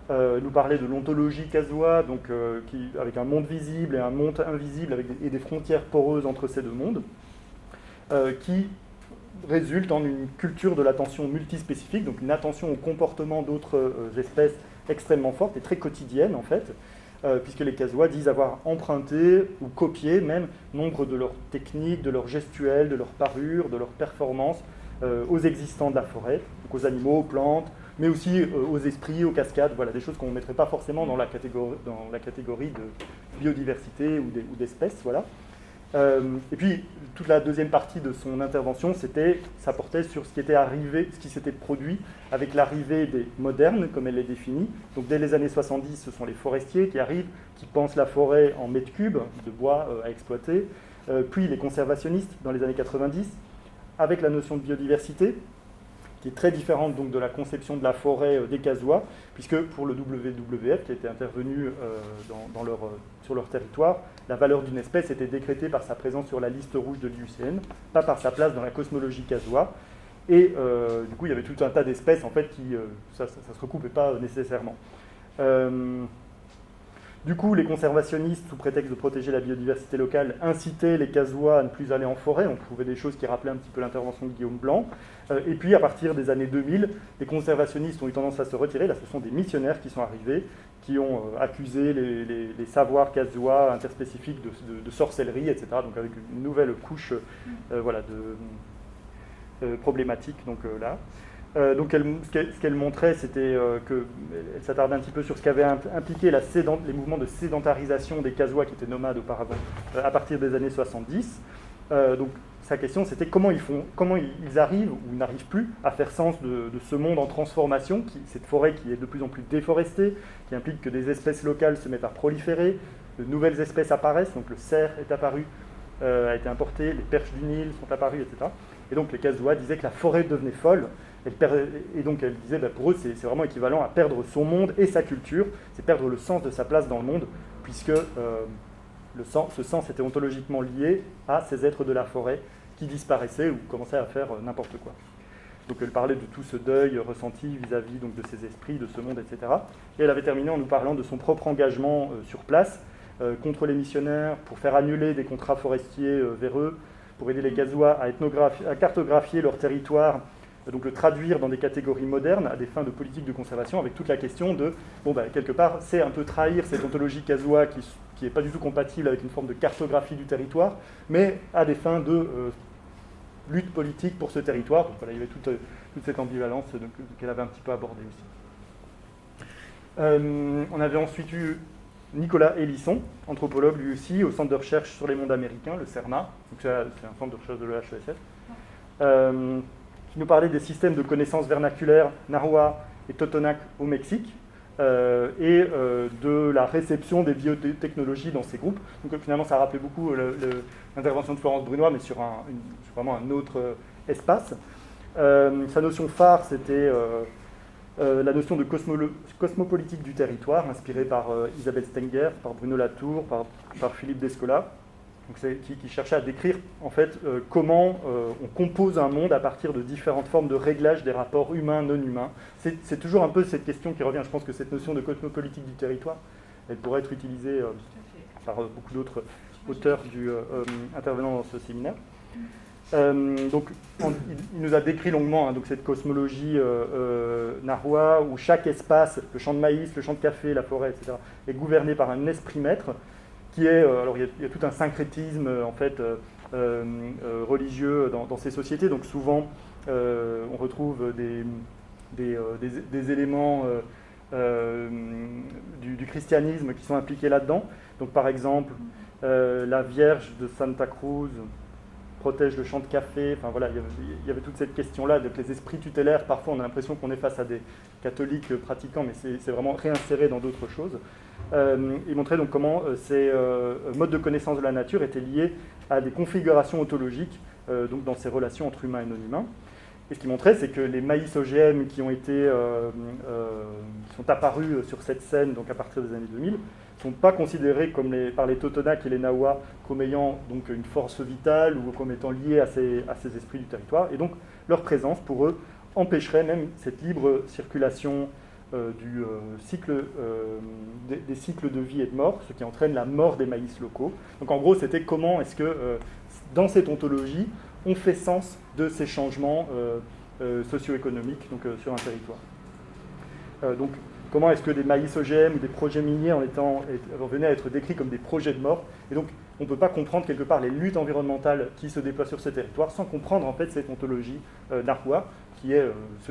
Nous parlait de l'ontologie Kazoa, donc, avec un monde visible et un monde invisible, et des frontières poreuses entre ces deux mondes, qui résulte en une culture de l'attention multispécifique, donc une attention au comportement d'autres espèces extrêmement forte et très quotidienne en fait, puisque les Kazoas disent avoir emprunté ou copié même nombre de leurs techniques, de leurs gestuels, de leurs parures, de leurs performances aux existants de la forêt, donc aux animaux, aux plantes, mais aussi aux esprits, aux cascades, voilà, des choses qu'on ne mettrait pas forcément dans la catégorie de biodiversité ou d'espèces. Voilà. Et puis, toute la deuxième partie de son intervention, ça portait sur ce qui était arrivé, ce qui s'était produit avec l'arrivée des modernes, comme elle les définit. Donc, dès les années 70, ce sont les forestiers qui arrivent, qui pensent la forêt en mètres cubes de bois à exploiter. Puis, les conservationnistes, dans les années 90, avec la notion de biodiversité, qui est très différente donc, de la conception de la forêt des Kazoas, puisque pour le WWF, qui a été intervenu sur leur territoire, la valeur d'une espèce était décrétée par sa présence sur la liste rouge de l'IUCN, pas par sa place dans la cosmologie Kazoa. Et du coup, il y avait tout un tas d'espèces en fait, qui ça se recoupait pas nécessairement. Du coup, les conservationnistes, sous prétexte de protéger la biodiversité locale, incitaient les Kazoas à ne plus aller en forêt. On trouvait des choses qui rappelaient un petit peu l'intervention de Guillaume Blanc. Et puis, à partir des années 2000, les conservationnistes ont eu tendance à se retirer. Là, ce sont des missionnaires qui sont arrivés, qui ont accusé les savoirs Kazoas interspécifiques de sorcellerie, etc. Donc, avec une nouvelle couche problématique. Donc, là. Donc ce qu'elle montrait, c'était qu'elle s'attardait un petit peu sur ce qu'avait impliqué les mouvements de sédentarisation des Kazoas qui étaient nomades auparavant, à partir des années 70. Donc sa question, c'était comment ils arrivent, ou n'arrivent plus, à faire sens de ce monde en transformation, cette forêt qui est de plus en plus déforestée, qui implique que des espèces locales se mettent à proliférer, de nouvelles espèces apparaissent, donc le cerf est apparu, a été importé, les perches du Nil sont apparues, etc. Et donc les Kazoas disaient que la forêt devenait folle. Et donc elle disait, pour eux, c'est vraiment équivalent à perdre son monde et sa culture, c'est perdre le sens de sa place dans le monde, puisque ce sens était ontologiquement lié à ces êtres de la forêt qui disparaissaient ou commençaient à faire n'importe quoi. Donc elle parlait de tout ce deuil ressenti vis-à-vis donc, de ces esprits, de ce monde, etc. Et elle avait terminé en nous parlant de son propre engagement sur place, contre les missionnaires, pour faire annuler des contrats forestiers véreux, pour aider les Kazoas à cartographier leur territoire, donc le traduire dans des catégories modernes à des fins de politique de conservation, avec toute la question de, quelque part, c'est un peu trahir cette ontologie Kazoa qui n'est pas du tout compatible avec une forme de cartographie du territoire, mais à des fins de lutte politique pour ce territoire. Donc voilà, il y avait toute cette ambivalence qu'elle avait un petit peu abordée aussi. On avait ensuite eu Nicolas Hélisson, anthropologue lui aussi, au Centre de recherche sur les mondes américains, le CERNA, donc c'est un centre de recherche de l'EHESS, qui nous parlait des systèmes de connaissances vernaculaires Nahua et Totonac au Mexique, et de la réception des biotechnologies dans ces groupes. Donc finalement, ça rappelait beaucoup l'intervention de Florence Brunois, mais sur vraiment un autre espace. Sa notion phare, c'était la notion de cosmopolitique du territoire, inspirée par Isabelle Stenger, par Bruno Latour, par Philippe Descola, donc qui cherchait à décrire en fait comment on compose un monde à partir de différentes formes de réglage des rapports humains, non humains. C'est toujours un peu cette question qui revient. Je pense que cette notion de cosmopolitique du territoire, elle pourrait être utilisée par beaucoup d'autres auteurs intervenant dans ce séminaire. Donc, il nous a décrit longuement donc cette cosmologie Nahua, où chaque espace, le champ de maïs, le champ de café, la forêt, etc., est gouverné par un esprit maître, qui est, alors il y a tout un syncrétisme en fait religieux dans ces sociétés. Donc souvent, on retrouve des éléments du christianisme qui sont impliqués là-dedans. Donc par exemple, la Vierge de Santa Cruz protège le champ de café. Enfin voilà, il y avait toute cette question-là. Donc les esprits tutélaires, parfois on a l'impression qu'on est face à des catholiques pratiquants, mais c'est vraiment réinséré dans d'autres choses. Il montrait donc comment ces modes de connaissance de la nature étaient liés à des configurations ontologiques, donc dans ces relations entre humains et non humains. Et ce qu'il montrait, c'est que les maïs OGM qui sont apparus sur cette scène donc à partir des années 2000 ne sont pas considérés par les Totonacs et les Nahua comme ayant donc une force vitale ou comme étant liés à ces esprits du territoire. Et donc leur présence, pour eux, empêcherait même cette libre circulation des cycles de vie et de mort, ce qui entraîne la mort des maïs locaux. Donc en gros, c'était comment est-ce que, dans cette ontologie, on fait sens de ces changements socio-économiques donc, sur un territoire. Donc comment est-ce que des maïs OGM ou des projets miniers venaient à être décrits comme des projets de mort. Et donc on ne peut pas comprendre quelque part les luttes environnementales qui se déploient sur ces territoires sans comprendre en fait cette ontologie Nahua, qui est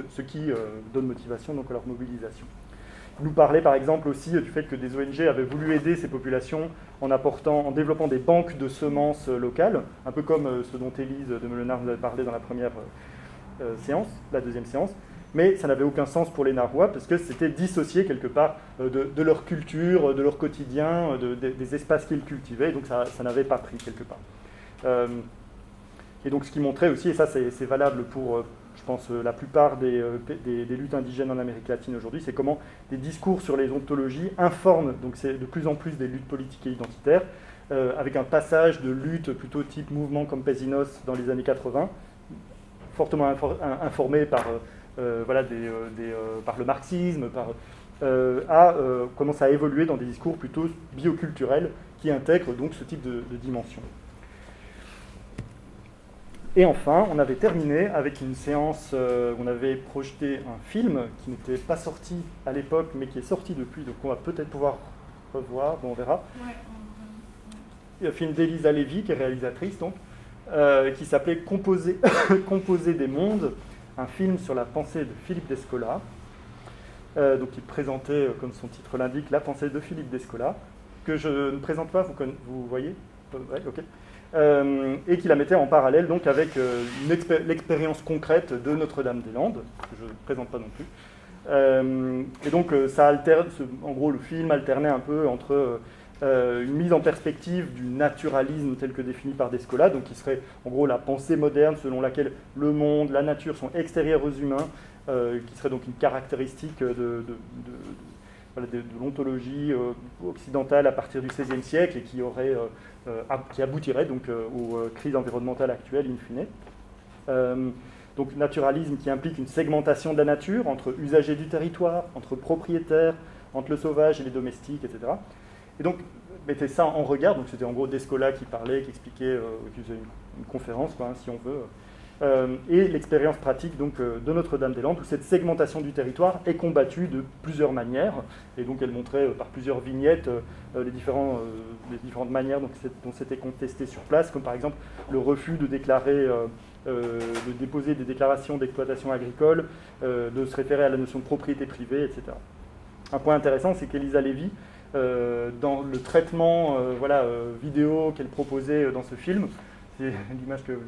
ce qui donne motivation donc, à leur mobilisation. Il nous parlait par exemple aussi du fait que des ONG avaient voulu aider ces populations en développant des banques de semences locales, un peu comme ce dont Élise de Meulenard nous avait parlé dans la première séance, la deuxième séance, mais ça n'avait aucun sens pour les Nahua parce que c'était dissocié quelque part de leur culture, de leur quotidien, des espaces qu'ils cultivaient, donc ça n'avait pas pris quelque part. Et donc ce qui montrait aussi, et ça c'est valable pour je pense la plupart des luttes indigènes en Amérique latine aujourd'hui, c'est comment des discours sur les ontologies informent donc c'est de plus en plus des luttes politiques et identitaires, avec un passage de luttes plutôt type mouvement comme Campesinos dans les années 80, fortement informé par le marxisme, commence à évoluer dans des discours plutôt bioculturels qui intègrent donc ce type de dimension. Et enfin, on avait terminé avec une séance où on avait projeté un film qui n'était pas sorti à l'époque, mais qui est sorti depuis, donc on va peut-être pouvoir revoir, bon, on verra. Un film d'Elisa Lévy, qui est réalisatrice, donc, qui s'appelait Composer des mondes, un film sur la pensée de Philippe Descola. Donc il présentait, comme son titre l'indique, la pensée de Philippe Descola, que je ne présente pas, vous voyez ouais, ok. Et qui la mettait en parallèle donc avec l'expérience concrète de Notre-Dame-des-Landes, que je ne présente pas non plus. Et donc ça alterne, en gros le film alternait un peu entre une mise en perspective du naturalisme tel que défini par Descola, donc qui serait en gros la pensée moderne selon laquelle le monde, la nature sont extérieurs aux humains, qui serait donc une caractéristique de l'ontologie occidentale à partir du XVIe siècle et qui aboutirait donc aux crises environnementales actuelles in fine. Donc naturalisme qui implique une segmentation de la nature entre usagers du territoire, entre propriétaires, entre le sauvage et les domestiques, etc. Et donc mettez ça en regard, donc c'était en gros Descola qui parlait, qui expliquait, qui faisait une conférence, quoi, hein, si on veut. Et l'expérience pratique donc, de Notre-Dame-des-Landes, où cette segmentation du territoire est combattue de plusieurs manières, et donc elle montrait par plusieurs vignettes les différentes manières dont c'était contesté sur place, comme par exemple le refus de déclarer, de déposer des déclarations d'exploitation agricole, de se référer à la notion de propriété privée, etc. Un point intéressant, c'est qu'Elisa Lévy dans le traitement vidéo qu'elle proposait dans ce film. C'est l'image que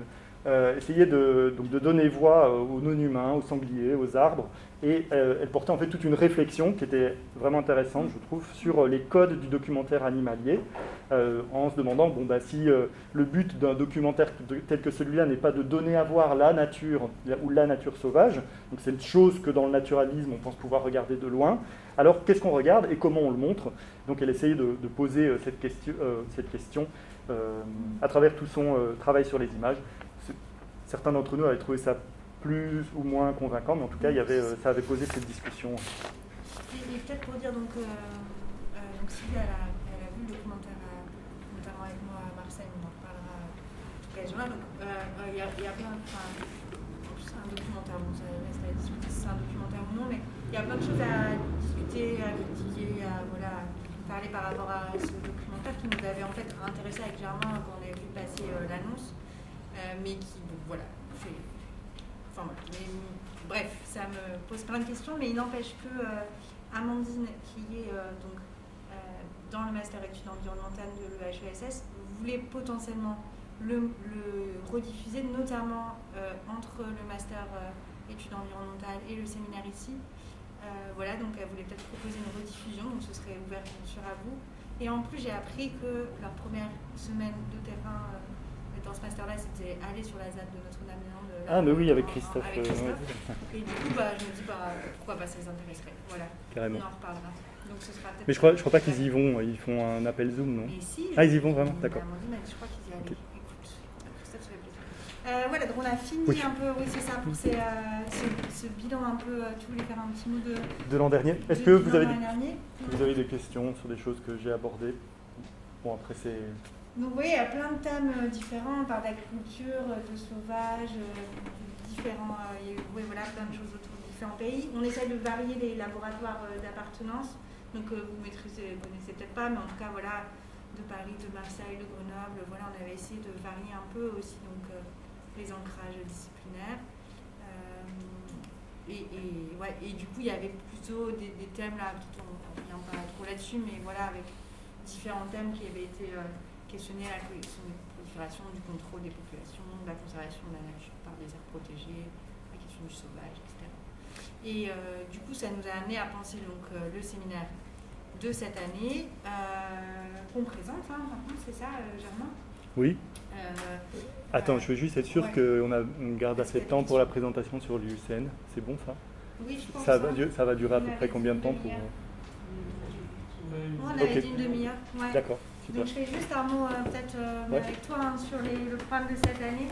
essayer de donner voix aux non-humains, aux sangliers, aux arbres, et elle portait en fait toute une réflexion qui était vraiment intéressante, je trouve, sur les codes du documentaire animalier, en se demandant si le but d'un documentaire tel que celui-là n'est pas de donner à voir la nature ou la nature sauvage, donc c'est une chose que dans le naturalisme on pense pouvoir regarder de loin, alors qu'est-ce qu'on regarde et comment on le montre? Donc elle essayait de poser cette question à travers tout son travail sur les images. Certains d'entre nous avaient trouvé ça plus ou moins convaincant, mais en tout cas, ça avait posé cette discussion. Et peut-être pour dire, donc Sylvie, elle a vu le documentaire, notamment avec moi à Marseille, on en reparlera à l'occasion-là. Donc, il y a plein de... c'est un documentaire, bon, ça reste à discuter si c'est un documentaire ou non, mais il y a plein de choses à discuter, à critiquer, à parler par rapport à ce documentaire qui nous avait en fait intéressé avec Germain quand on avait vu passer l'annonce. Mais qui, fait... Enfin, voilà. Mais, bref, ça me pose plein de questions, mais il n'empêche que Amandine, qui est dans le Master études environnementales de l'EHESS, voulait potentiellement le rediffuser, notamment entre le Master études environnementales et le séminaire ici. Donc elle voulait peut-être proposer une rediffusion, donc ce serait ouvert bien sûr à vous. Et en plus, j'ai appris que leur première semaine de terrain... dans ce master-là, c'était aller sur la ZAD de Notre-Dame-des-Landes. Ah, mais oui, avec Christophe. Et du coup, je me dis, pourquoi ça les intéresserait. Voilà, carrément. On en reparlera. Donc, ce sera mais je crois pas qu'ils y vont, ils font un appel Zoom, non? Et si, ils y vont vraiment, d'accord. Je crois qu'ils y allaient. Okay. Écoute, Christophe, ça fait plaisir. Donc on a fini un peu, c'est ça, pour ce bilan un peu, tu voulais faire un petit mot de l'an dernier. Est-ce que vous avez des questions sur des choses que j'ai abordées? Bon, après c'est... Donc oui, il y a plein de thèmes différents, on parle d'agriculture, de sauvage, différents, plein de choses autour de différents pays. On essaie de varier les laboratoires d'appartenance, donc vous connaissez peut-être pas, mais en tout cas de Paris, de Marseille, de Grenoble, on avait essayé de varier un peu aussi les ancrages disciplinaires. Et du coup il y avait plutôt des thèmes là, on ne revient pas trop là-dessus, mais avec différents thèmes qui avaient été questionner la prolifération du contrôle des populations, de la conservation de la nature par des aires protégées, la question du sauvage, etc. Et du coup, ça nous a amené à penser le séminaire de cette année qu'on présente, par contre, c'est ça, Germain? Oui. Attends, je veux juste être sûr qu'on garde assez de temps pour la présentation sur l'UCN. C'est bon, ça? Oui, je pense. Ça va durer à peu près combien de temps pour... On avait dit une demi-heure. Ouais. D'accord. Donc je fais juste un mot peut-être avec toi sur le programme de cette année.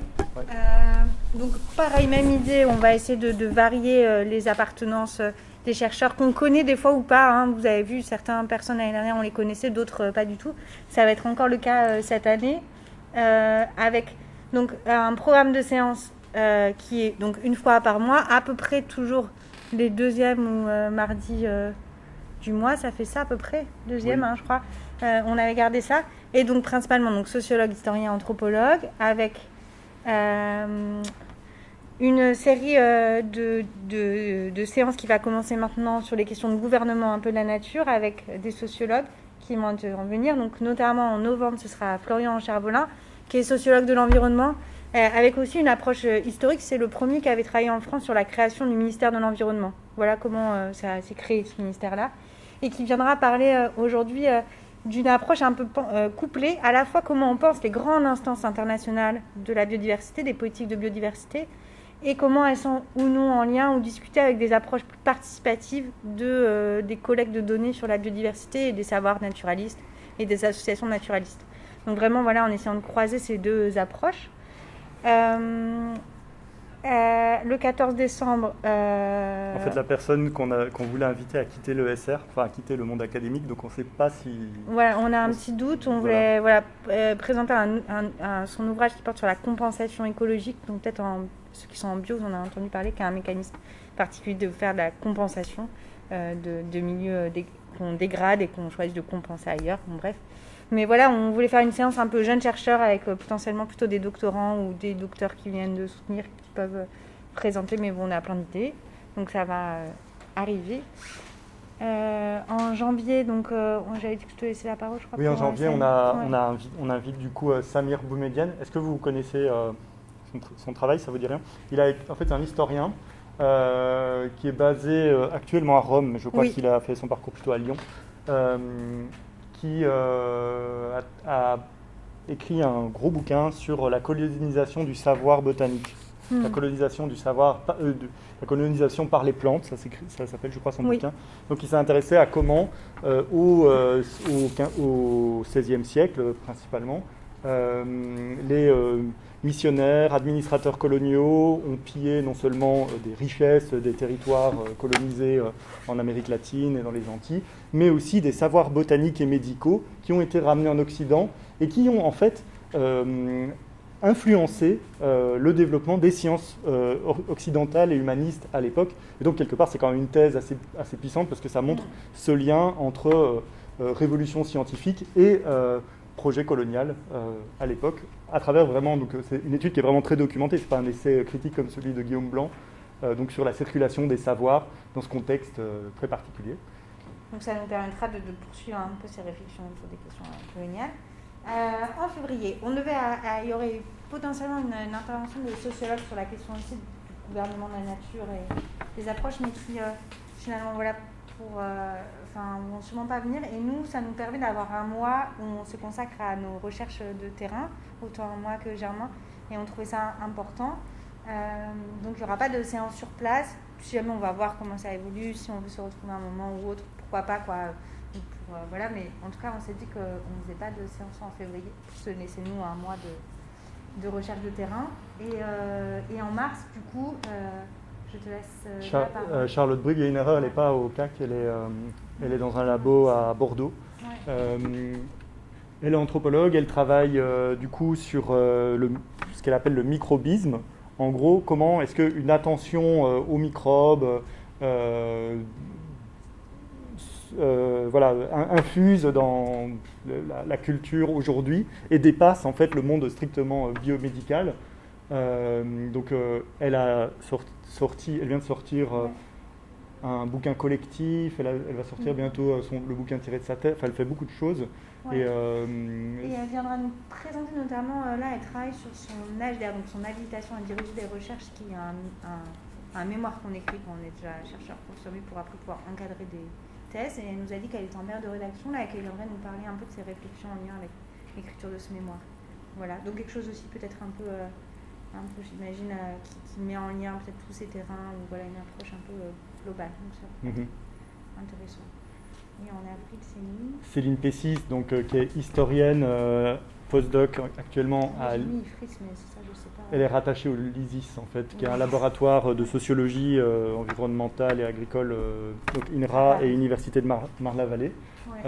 Donc pareil, même idée, on va essayer de varier les appartenances des chercheurs qu'on connaît des fois ou pas. Vous avez vu, certaines personnes l'année dernière on les connaissait, d'autres pas du tout. Ça va être encore le cas cette année avec donc un programme de séance qui est donc une fois par mois, à peu près toujours les deuxièmes ou mardis du mois, ça fait ça à peu près, deuxième je crois. On avait gardé ça, et donc principalement sociologue, historien, anthropologue, avec une série de séances qui va commencer maintenant sur les questions de gouvernement un peu de la nature, avec des sociologues qui vont en venir. Donc notamment en novembre, ce sera Florian Chervolin, qui est sociologue de l'environnement, avec aussi une approche historique. C'est le premier qui avait travaillé en France sur la création du ministère de l'Environnement. Voilà comment ça s'est créé, ce ministère-là, et qui viendra parler aujourd'hui d'une approche un peu couplée, à la fois comment on pense les grandes instances internationales de la biodiversité, des politiques de biodiversité, et comment elles sont ou non en lien ou discutées avec des approches plus participatives des collectes de données sur la biodiversité et des savoirs naturalistes et des associations naturalistes. Donc vraiment, en essayant de croiser ces deux approches. Le 14 décembre... En fait, la personne qu'on voulait inviter a quitté l'ESR, a quitté le monde académique, donc on ne sait pas si... Voilà, on a un petit doute. On voulait présenter son ouvrage qui porte sur la compensation écologique. Donc peut-être ceux qui sont en bio, vous en avez entendu parler, qui a un mécanisme particulier de faire de la compensation de milieux qu'on dégrade et qu'on choisit de compenser ailleurs. Bon, bref. Mais on voulait faire une séance un peu jeunes chercheurs avec potentiellement plutôt des doctorants ou des docteurs qui viennent de soutenir, qui peuvent présenter, mais on a plein d'idées. Donc ça va arriver. En janvier, donc j'avais dit que je te laissais la parole, je crois. Oui, en pour, janvier, Samir. on invite du coup Samir Boumediene. Est-ce que vous connaissez son travail? Ça vous dit rien? En fait, c'est un historien qui est basé actuellement à Rome, mais je crois qu'il a fait son parcours plutôt à Lyon, qui a écrit un gros bouquin sur la colonisation du savoir botanique. La colonisation du savoir, la colonisation par les plantes, ça s'appelle, je crois, son bouquin. Donc, il s'est intéressé à comment, au XVIe siècle principalement, les missionnaires, administrateurs coloniaux ont pillé non seulement des richesses des territoires colonisés en Amérique latine et dans les Antilles, mais aussi des savoirs botaniques et médicaux qui ont été ramenés en Occident et qui ont en fait influencer le développement des sciences occidentales et humanistes à l'époque. Et donc, quelque part, c'est quand même une thèse assez puissante parce que ça montre ce lien entre révolution scientifique et projet colonial à l'époque, à travers vraiment, donc c'est une étude qui est vraiment très documentée, c'est pas un essai critique comme celui de Guillaume Blanc, donc sur la circulation des savoirs dans ce contexte très particulier. Donc ça nous permettra de poursuivre un peu ces réflexions autour des questions coloniales. En février, il y aurait potentiellement une intervention de sociologues sur la question aussi du gouvernement de la nature et des approches, mais qui finalement vont sûrement pas venir. Et nous, ça nous permet d'avoir un mois où on se consacre à nos recherches de terrain, autant moi que Germain, et on trouvait ça important. Donc il n'y aura pas de séance sur place. Si jamais on va voir comment ça évolue, si on veut se retrouver un moment ou autre, pourquoi pas quoi. Voilà, mais en tout cas, on s'est dit qu'on ne faisait pas de séance en février, pour se laisser nous un mois de recherche de terrain. Et en mars, du coup, je te laisse la parole. Charlotte Brugge, il y a une erreur, elle n'est pas au CAC, elle est dans un labo à Bordeaux. Ouais. Elle est anthropologue, elle travaille du coup sur ce qu'elle appelle le microbisme. En gros, comment est-ce qu'une attention aux microbes infuse dans la culture aujourd'hui et dépasse en fait le monde strictement biomédical. Donc elle vient de sortir un bouquin collectif, elle va sortir bientôt le bouquin tiré de sa tête, enfin elle fait beaucoup de choses. Ouais. Et elle viendra nous présenter notamment, là elle travaille sur son HDR, donc son habilitation à diriger des recherches, qui est un mémoire qu'on écrit quand on est déjà chercheur confirmé pour après pouvoir encadrer des thèses, et elle nous a dit qu'elle était en période de rédaction là et qu'elle aimerait nous parler un peu de ses réflexions en lien avec l'écriture de ce mémoire. Voilà, donc quelque chose aussi peut-être un peu j'imagine, qui met en lien peut-être tous ces terrains, ou voilà, une approche un peu globale. Donc ça intéressant. Et en avril, Céline Pessis, donc, qui est historienne, postdoc actuellement à l'IFRIS, mais ça, je sais pas. Elle est rattachée au LISIS, en fait, qui est un laboratoire de sociologie environnementale et agricole, donc INRA et Université de Marne-la-Vallée. Ouais.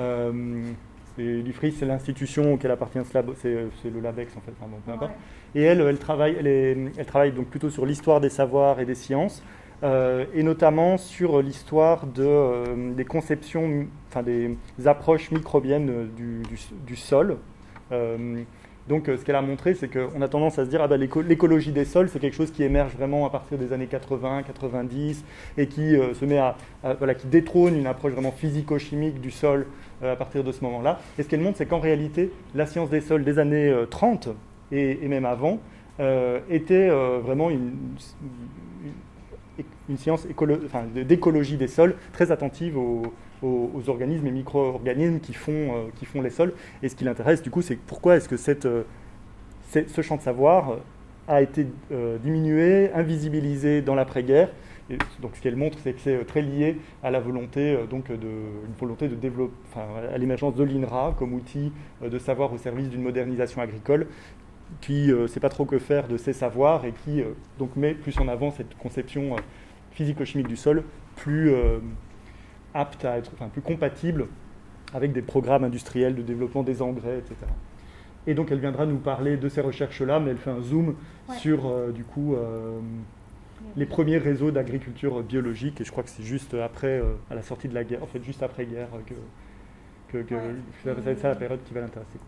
Et l'IFRIS, c'est l'institution auquel appartient ce labo, c'est le LABEX en fait, enfin, bon, peu importe. Et elle travaille donc plutôt sur l'histoire des savoirs et des sciences, et notamment sur l'histoire des conceptions, enfin des approches microbiennes du sol. Donc ce qu'elle a montré, c'est qu'on a tendance à se dire l'écologie des sols, c'est quelque chose qui émerge vraiment à partir des années 80, 90, et qui se met qui détrône une approche vraiment physico-chimique du sol à partir de ce moment-là. Et ce qu'elle montre, c'est qu'en réalité, la science des sols des années 30 et même avant était vraiment une science d'écologie des sols très attentive aux organismes et micro-organismes qui font les sols. Et ce qui l'intéresse, du coup, c'est pourquoi est-ce que ce champ de savoir a été diminué, invisibilisé dans l'après-guerre. Et donc, ce qu'elle montre, c'est que c'est très lié à la volonté, de développer, à l'émergence de l'INRA comme outil de savoir au service d'une modernisation agricole, qui ne sait pas trop que faire de ces savoirs et qui donc met plus en avant cette conception physico-chimique du sol plus apte à être, plus compatible avec des programmes industriels de développement des engrais, etc. Et donc elle viendra nous parler de ces recherches-là, mais elle fait un zoom sur les premiers réseaux d'agriculture biologique, et je crois que c'est juste après, à la sortie de la guerre, en fait juste après-guerre, que c'est ça la période qui va l'intéresser.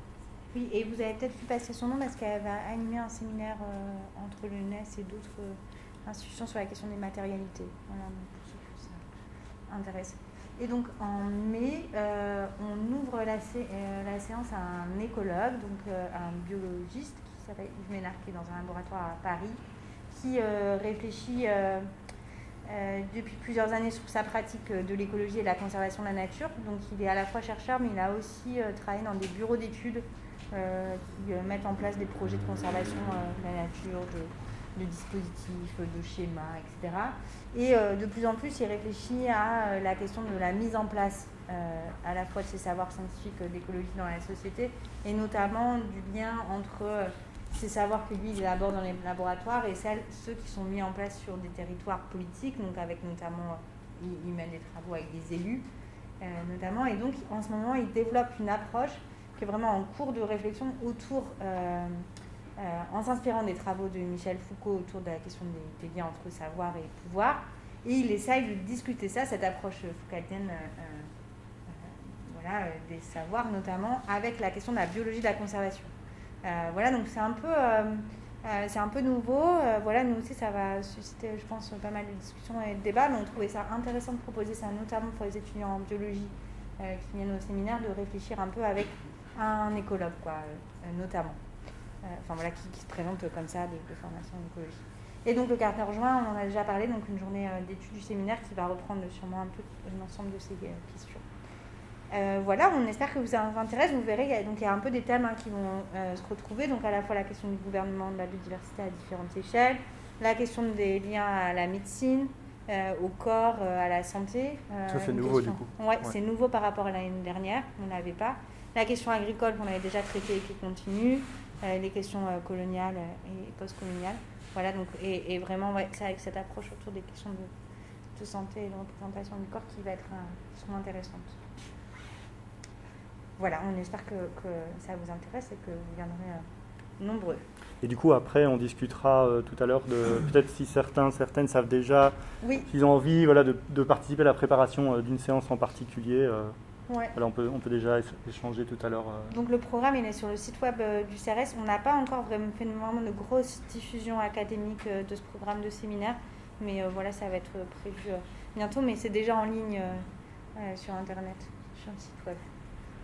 Oui, et vous avez peut-être vu passer son nom parce qu'elle va animer un séminaire entre l'UNES et d'autres institutions sur la question des matérialités. Voilà, pour ceux que ça intéresse. Et donc en mai, on ouvre la séance à un écologue, donc un biologiste qui s'appelle Yves Ménard, qui est dans un laboratoire à Paris, qui réfléchit depuis plusieurs années sur sa pratique de l'écologie et de la conservation de la nature. Donc il est à la fois chercheur, mais il a aussi travaillé dans des bureaux d'études qui mettent en place des projets de conservation de la nature, de dispositifs, de schémas, etc. Et de plus en plus, il réfléchit à la question de la mise en place à la fois de ces savoirs scientifiques d'écologie dans la société, et notamment du lien entre ces savoirs que lui il élabore dans les laboratoires et ceux qui sont mis en place sur des territoires politiques, donc avec notamment, il mène des travaux avec des élus notamment, et donc en ce moment il développe une approche qui est vraiment en cours de réflexion autour, en s'inspirant des travaux de Michel Foucault autour de la question des liens entre savoir et pouvoir, et il essaye de discuter ça, cette approche foucaultienne des savoirs notamment, avec la question de la biologie de la conservation. Voilà, donc c'est un peu nouveau. Voilà, nous aussi, ça va susciter, je pense, pas mal de discussions et de débats, mais on trouvait ça intéressant de proposer ça, notamment pour les étudiants en biologie qui viennent au séminaire, de réfléchir un peu avec un écologue, notamment. Qui se présente comme ça, de formation en écologie. Et donc le 14 juin, on en a déjà parlé, donc une journée d'études du séminaire qui va reprendre sûrement un peu l'ensemble de ces questions. Voilà, on espère que ça vous intéresse. Vous verrez, il y a un peu des thèmes qui vont se retrouver. Donc à la fois la question du gouvernement de la biodiversité à différentes échelles, la question des liens à la médecine, au corps, à la santé. Ça c'est nouveau du coup. Ouais, c'est nouveau par rapport à l'année dernière, on n'avait pas. La question agricole qu'on avait déjà traitée et qui continue, les questions coloniales et post-coloniales. Voilà, donc, et vraiment, c'est avec cette approche autour des questions de santé et de représentation du corps qui seront intéressantes. Voilà, on espère que ça vous intéresse et que vous viendrez nombreux. Et du coup, après, on discutera tout à l'heure de peut-être si certaines savent déjà, s'ils ont envie de participer à la préparation d'une séance en particulier. Voilà, on peut déjà échanger tout à l'heure. Donc le programme, il est sur le site web du CRS. On n'a pas encore vraiment fait de grosse diffusion académique de ce programme de séminaire, mais voilà, ça va être prévu bientôt, mais c'est déjà en ligne sur Internet, sur le site web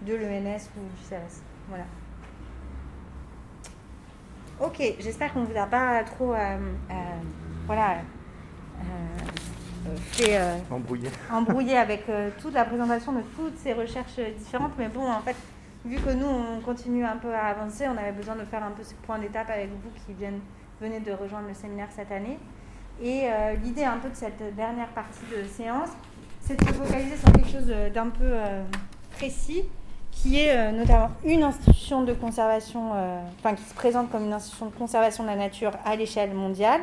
de l'ENS ou du CRS. Voilà. Ok, j'espère qu'on ne vous a pas trop fait embrouiller avec toute la présentation de toutes ces recherches différentes. Mais bon, en fait, vu que nous, on continue un peu à avancer, on avait besoin de faire un peu ce point d'étape avec vous qui venez de rejoindre le séminaire cette année. Et l'idée un peu de cette dernière partie de séance, c'est de se focaliser sur quelque chose d'un peu précis, qui est notamment une institution de conservation, qui se présente comme une institution de conservation de la nature à l'échelle mondiale,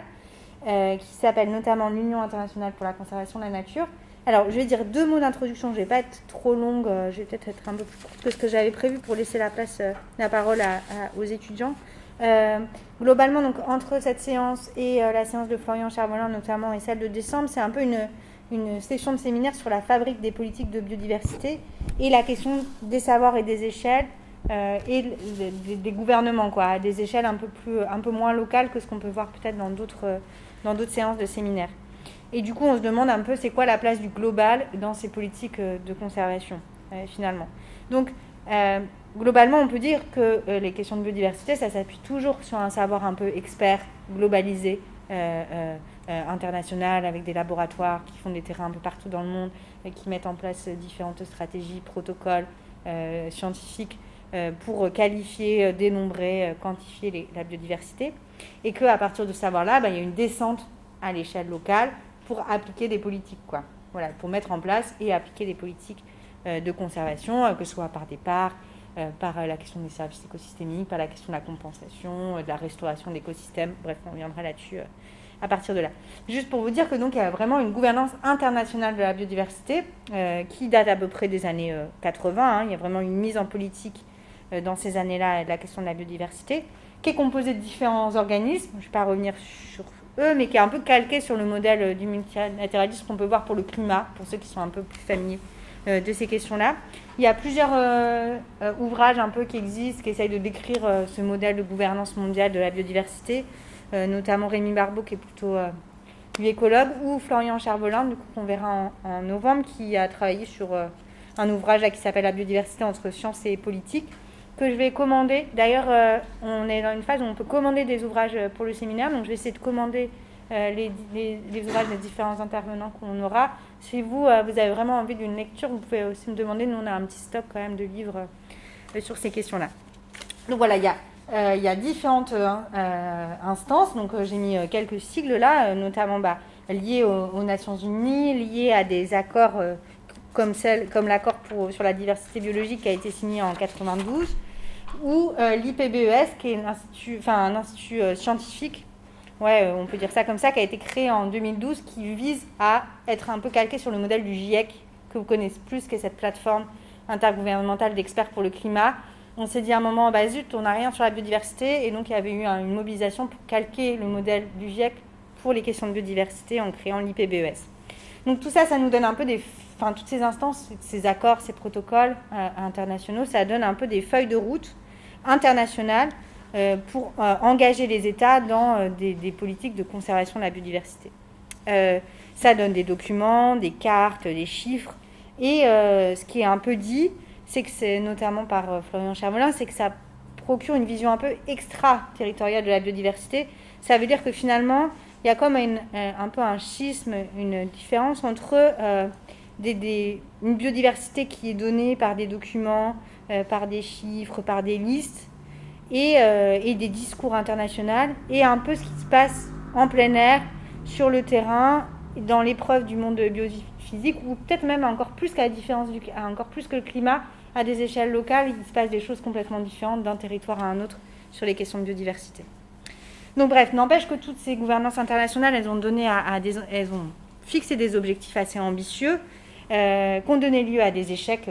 qui s'appelle notamment l'Union internationale pour la conservation de la nature. Alors, je vais dire 2 mots d'introduction, je ne vais pas être trop longue, je vais peut-être être un peu plus courte que ce que j'avais prévu pour laisser la parole aux étudiants. Globalement, donc, entre cette séance et la séance de Florian Charbonnin notamment et celle de décembre, c'est un peu une session de séminaire sur la fabrique des politiques de biodiversité et la question des savoirs et des échelles et des gouvernements, à des échelles un peu moins locales que ce qu'on peut voir peut-être dans d'autres séances de séminaire. Et du coup, on se demande un peu c'est quoi la place du global dans ces politiques de conservation, finalement. Donc, globalement, on peut dire que les questions de biodiversité, ça s'appuie toujours sur un savoir un peu expert, globalisé, international, avec des laboratoires qui font des terrains un peu partout dans le monde, qui mettent en place différentes stratégies, protocoles scientifiques pour qualifier, dénombrer, quantifier la biodiversité. Et qu'à partir de ce savoir-là, il y a une descente à l'échelle locale pour appliquer des politiques, Voilà, pour mettre en place et appliquer des politiques de conservation, que ce soit par des parcs, par la question des services écosystémiques, par la question de la compensation, de la restauration de l'écosystème. Bref, on reviendra là-dessus à partir de là. Juste pour vous dire que donc il y a vraiment une gouvernance internationale de la biodiversité qui date à peu près des années 80. Il y a vraiment une mise en politique dans ces années-là de la question de la biodiversité, qui est composée de différents organismes. Je ne vais pas revenir sur eux, mais qui est un peu calquée sur le modèle du multilatéralisme qu'on peut voir pour le climat, pour ceux qui sont un peu plus familiers de ces questions-là. Il y a plusieurs ouvrages un peu qui existent, qui essayent de décrire ce modèle de gouvernance mondiale de la biodiversité, notamment Rémi Barbeau, qui est plutôt lui écologue, ou Florian Chervelin, du coup, qu'on verra en novembre, qui a travaillé sur un ouvrage là, qui s'appelle La biodiversité entre science et politique, que je vais commander. D'ailleurs, on est dans une phase où on peut commander des ouvrages pour le séminaire, donc je vais essayer de commander les ouvrages des différents intervenants qu'on aura. Si vous avez vraiment envie d'une lecture, vous pouvez aussi me demander. Nous, on a un petit stock quand même de livres sur ces questions-là. Donc voilà, il y a différentes instances. Donc j'ai mis quelques sigles là, notamment liés aux Nations Unies, liés à des accords comme l'accord sur la diversité biologique qui a été signé en 92, ou l'IPBES, qui est un institut scientifique, on peut dire ça comme ça, qui a été créé en 2012, qui vise à être un peu calqué sur le modèle du GIEC, que vous connaissez plus, qui est cette plateforme intergouvernementale d'experts pour le climat. On s'est dit à un moment, zut, on n'a rien sur la biodiversité, et donc il y avait eu une mobilisation pour calquer le modèle du GIEC pour les questions de biodiversité en créant l'IPBES. Donc tout ça, ça nous donne un peu toutes ces instances, ces accords, ces protocoles internationaux, ça donne un peu des feuilles de route internationales pour engager les États dans des politiques de conservation de la biodiversité. Ça donne des documents, des cartes, des chiffres, et ce qui est un peu dit, c'est que c'est notamment par Florian Chervelin, c'est que ça procure une vision un peu extra-territoriale de la biodiversité. Ça veut dire que finalement, il y a comme un peu un schisme, une différence entre une biodiversité qui est donnée par des documents, par des chiffres, par des listes, et des discours internationaux, et un peu ce qui se passe en plein air, sur le terrain, dans l'épreuve du monde biophysique, ou peut-être même encore plus encore plus que le climat, à des échelles locales, il se passe des choses complètement différentes d'un territoire à un autre sur les questions de biodiversité. Donc bref, n'empêche que toutes ces gouvernances internationales, elles ont fixé des objectifs assez ambitieux, qui ont donné lieu à des échecs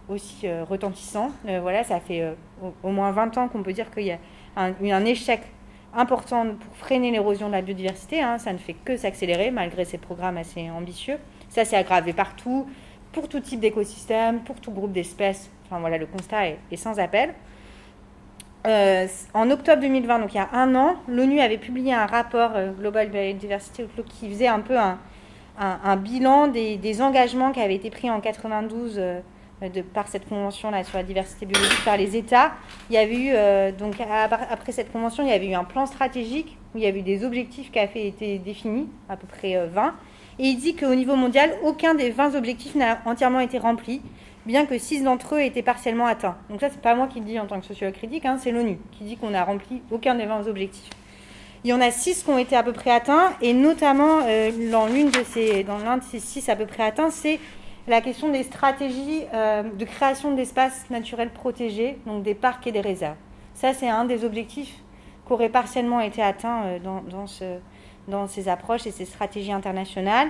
aussi retentissants. Ça fait au moins 20 ans qu'on peut dire qu'il y a un échec important pour freiner l'érosion de la biodiversité. Ça ne fait que s'accélérer malgré ces programmes assez ambitieux. Ça s'est aggravé partout, pour tout type d'écosystème, pour tout groupe d'espèces. Le constat est sans appel. En octobre 2020, donc il y a un an, l'ONU avait publié un rapport Global Biodiversity Outlook qui faisait un peu un bilan des engagements qui avaient été pris en 92 par cette convention-là sur la diversité biologique par les États. Il y avait eu, après cette convention, il y avait eu un plan stratégique où il y avait eu des objectifs qui avaient été définis, à peu près 20. Et il dit qu'au niveau mondial, aucun des 20 objectifs n'a entièrement été rempli, bien que 6 d'entre eux étaient partiellement atteints. Donc ça, c'est pas moi qui le dis en tant que sociologue critique, c'est l'ONU qui dit qu'on n'a rempli aucun des 20 objectifs. Il y en a 6 qui ont été à peu près atteints, et notamment dans l'un de ces 6 à peu près atteints, c'est la question des stratégies de création d'espaces naturels protégés, donc des parcs et des réserves. Ça, c'est un des objectifs qui aurait partiellement été atteint dans ces approches et ces stratégies internationales.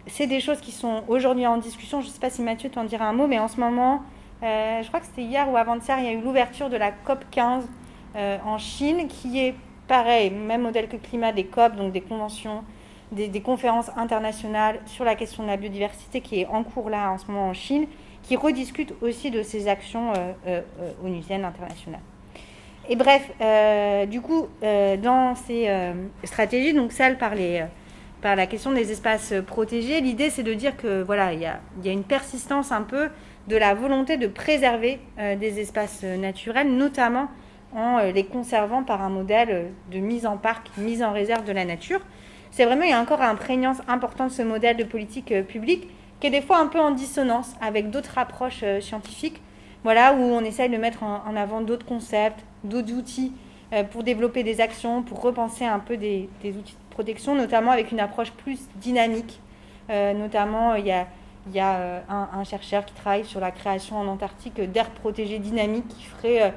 C'est des choses qui sont aujourd'hui en discussion. Je ne sais pas si Mathieu t'en dira un mot, mais en ce moment, je crois que c'était hier ou avant-hier, il y a eu l'ouverture de la COP 15 en Chine, qui est pareil, même modèle que le climat, des COP, donc des conventions, des conférences internationales sur la question de la biodiversité, qui est en cours là en ce moment en Chine, qui rediscute aussi de ces actions onusiennes internationales. Et bref, du coup, dans ces stratégies, donc celles par la question des espaces protégés, l'idée c'est de dire que il y a une persistance un peu de la volonté de préserver des espaces naturels, notamment en les conservant par un modèle de mise en parc, mise en réserve de la nature. C'est vraiment, il y a encore une prégnance importante de ce modèle de politique publique qui est des fois un peu en dissonance avec d'autres approches scientifiques, où on essaye de mettre en avant d'autres concepts, d'autres outils pour développer des actions, pour repenser un peu des outils de protection, notamment avec une approche plus dynamique. Notamment, il y a un chercheur qui travaille sur la création en Antarctique d'aires protégées dynamiques qui ferait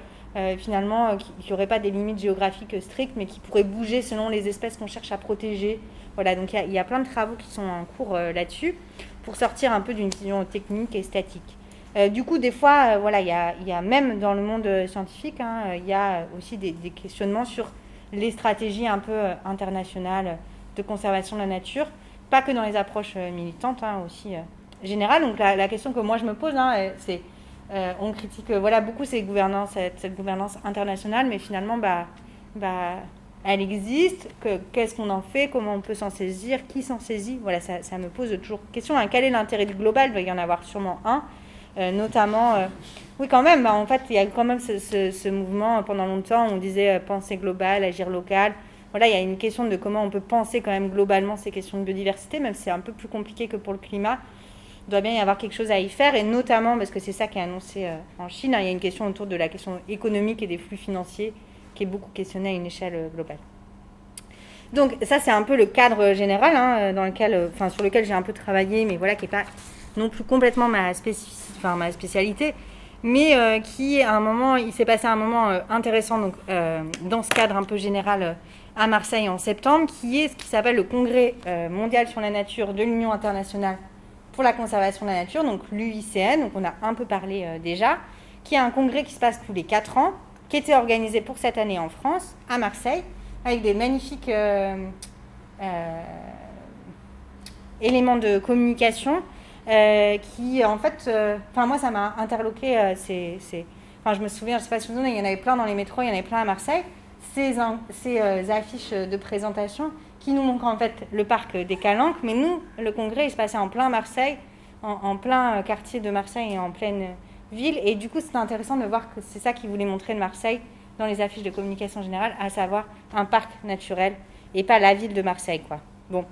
finalement, qui n'aurait pas des limites géographiques strictes, mais qui pourraient bouger selon les espèces qu'on cherche à protéger. Donc il y a plein de travaux qui sont en cours là-dessus, pour sortir un peu d'une vision technique et statique. Du coup, des fois, il y a même dans le monde scientifique, il y a aussi des questionnements sur les stratégies un peu internationales de conservation de la nature, pas que dans les approches militantes, aussi générales. Donc la question que moi je me pose, c'est on critique beaucoup cette gouvernance internationale, mais finalement, elle existe, qu'est-ce qu'on en fait, comment on peut s'en saisir, qui s'en saisit. Voilà, ça me pose toujours question. Hein, quel est l'intérêt du global ? Il va y en avoir sûrement un, notamment... oui, quand même, en fait, il y a quand même ce mouvement, pendant longtemps, on disait penser global, agir local. Voilà, il y a une question de comment on peut penser quand même globalement ces questions de biodiversité, même si c'est un peu plus compliqué que pour le climat. Il doit bien y avoir quelque chose à y faire, et notamment, parce que c'est ça qui est annoncé en Chine, hein, il y a une question autour de la question économique et des flux financiers, qui est beaucoup questionnée à une échelle globale. Donc ça c'est un peu le cadre général sur lequel j'ai un peu travaillé, mais voilà, qui n'est pas non plus complètement ma spécialité, mais qui à un moment, il s'est passé un moment intéressant donc, dans ce cadre un peu général à Marseille en septembre, qui est ce qui s'appelle le Congrès mondial sur la nature de l'Union internationale pour la conservation de la nature, donc l'UICN, donc on a un peu parlé déjà, qui est un congrès qui se passe tous les 4 ans, qui était organisé pour cette année en France, à Marseille, avec des magnifiques éléments de communication qui, en fait, moi, ça m'a interloqué. Je me souviens, je ne sais pas si vous vous souvenez, il y en avait plein dans les métros, il y en avait plein à Marseille. Ces affiches de présentation qui nous montrent en fait le parc des Calanques, mais nous, le congrès, il se passait en plein Marseille, en plein quartier de Marseille et en pleine ville, et du coup c'était intéressant de voir que c'est ça qu'ils voulaient montrer de Marseille dans les affiches de communication générale, à savoir un parc naturel et pas la ville de Marseille, quoi. Bon,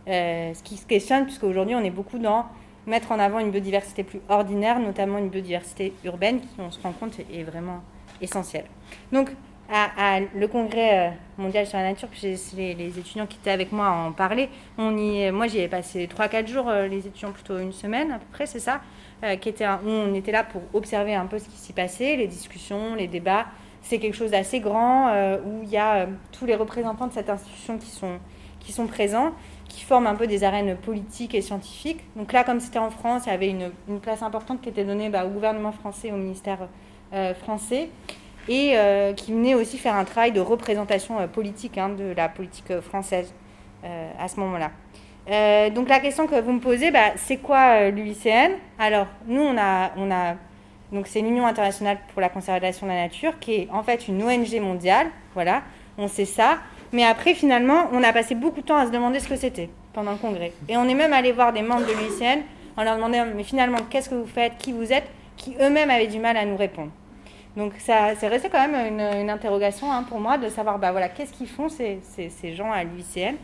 ce qui se questionne, puisqu'aujourd'hui on est beaucoup dans mettre en avant une biodiversité plus ordinaire, notamment une biodiversité urbaine qui, on se rend compte, est vraiment essentielle. Donc à le congrès mondial sur la nature, puis j'ai laissé les étudiants qui étaient avec moi en parler. Moi j'y ai passé 3-4 jours, les étudiants plutôt une semaine à peu près, c'est ça. Où on était là pour observer un peu ce qui s'y passait, les discussions, les débats. C'est quelque chose d'assez grand où il y a tous les représentants de cette institution qui sont présents, qui forment un peu des arènes politiques et scientifiques. Donc là, comme c'était en France, il y avait une place importante qui était donnée au gouvernement français, au ministère français, et qui venait aussi faire un travail de représentation politique de la politique française à ce moment-là. Donc la question que vous me posez, c'est quoi l'UICN ? Alors nous donc c'est l'Union internationale pour la conservation de la nature, qui est en fait une ONG mondiale, voilà, on sait ça, mais après finalement on a passé beaucoup de temps à se demander ce que c'était pendant le congrès, et on est même allé voir des membres de l'UICN en leur demandant mais finalement qu'est-ce que vous faites, qui vous êtes, qui eux-mêmes avaient du mal à nous répondre. Donc ça c'est resté quand même une interrogation pour moi de savoir qu'est-ce qu'ils font ces gens à l'UICN,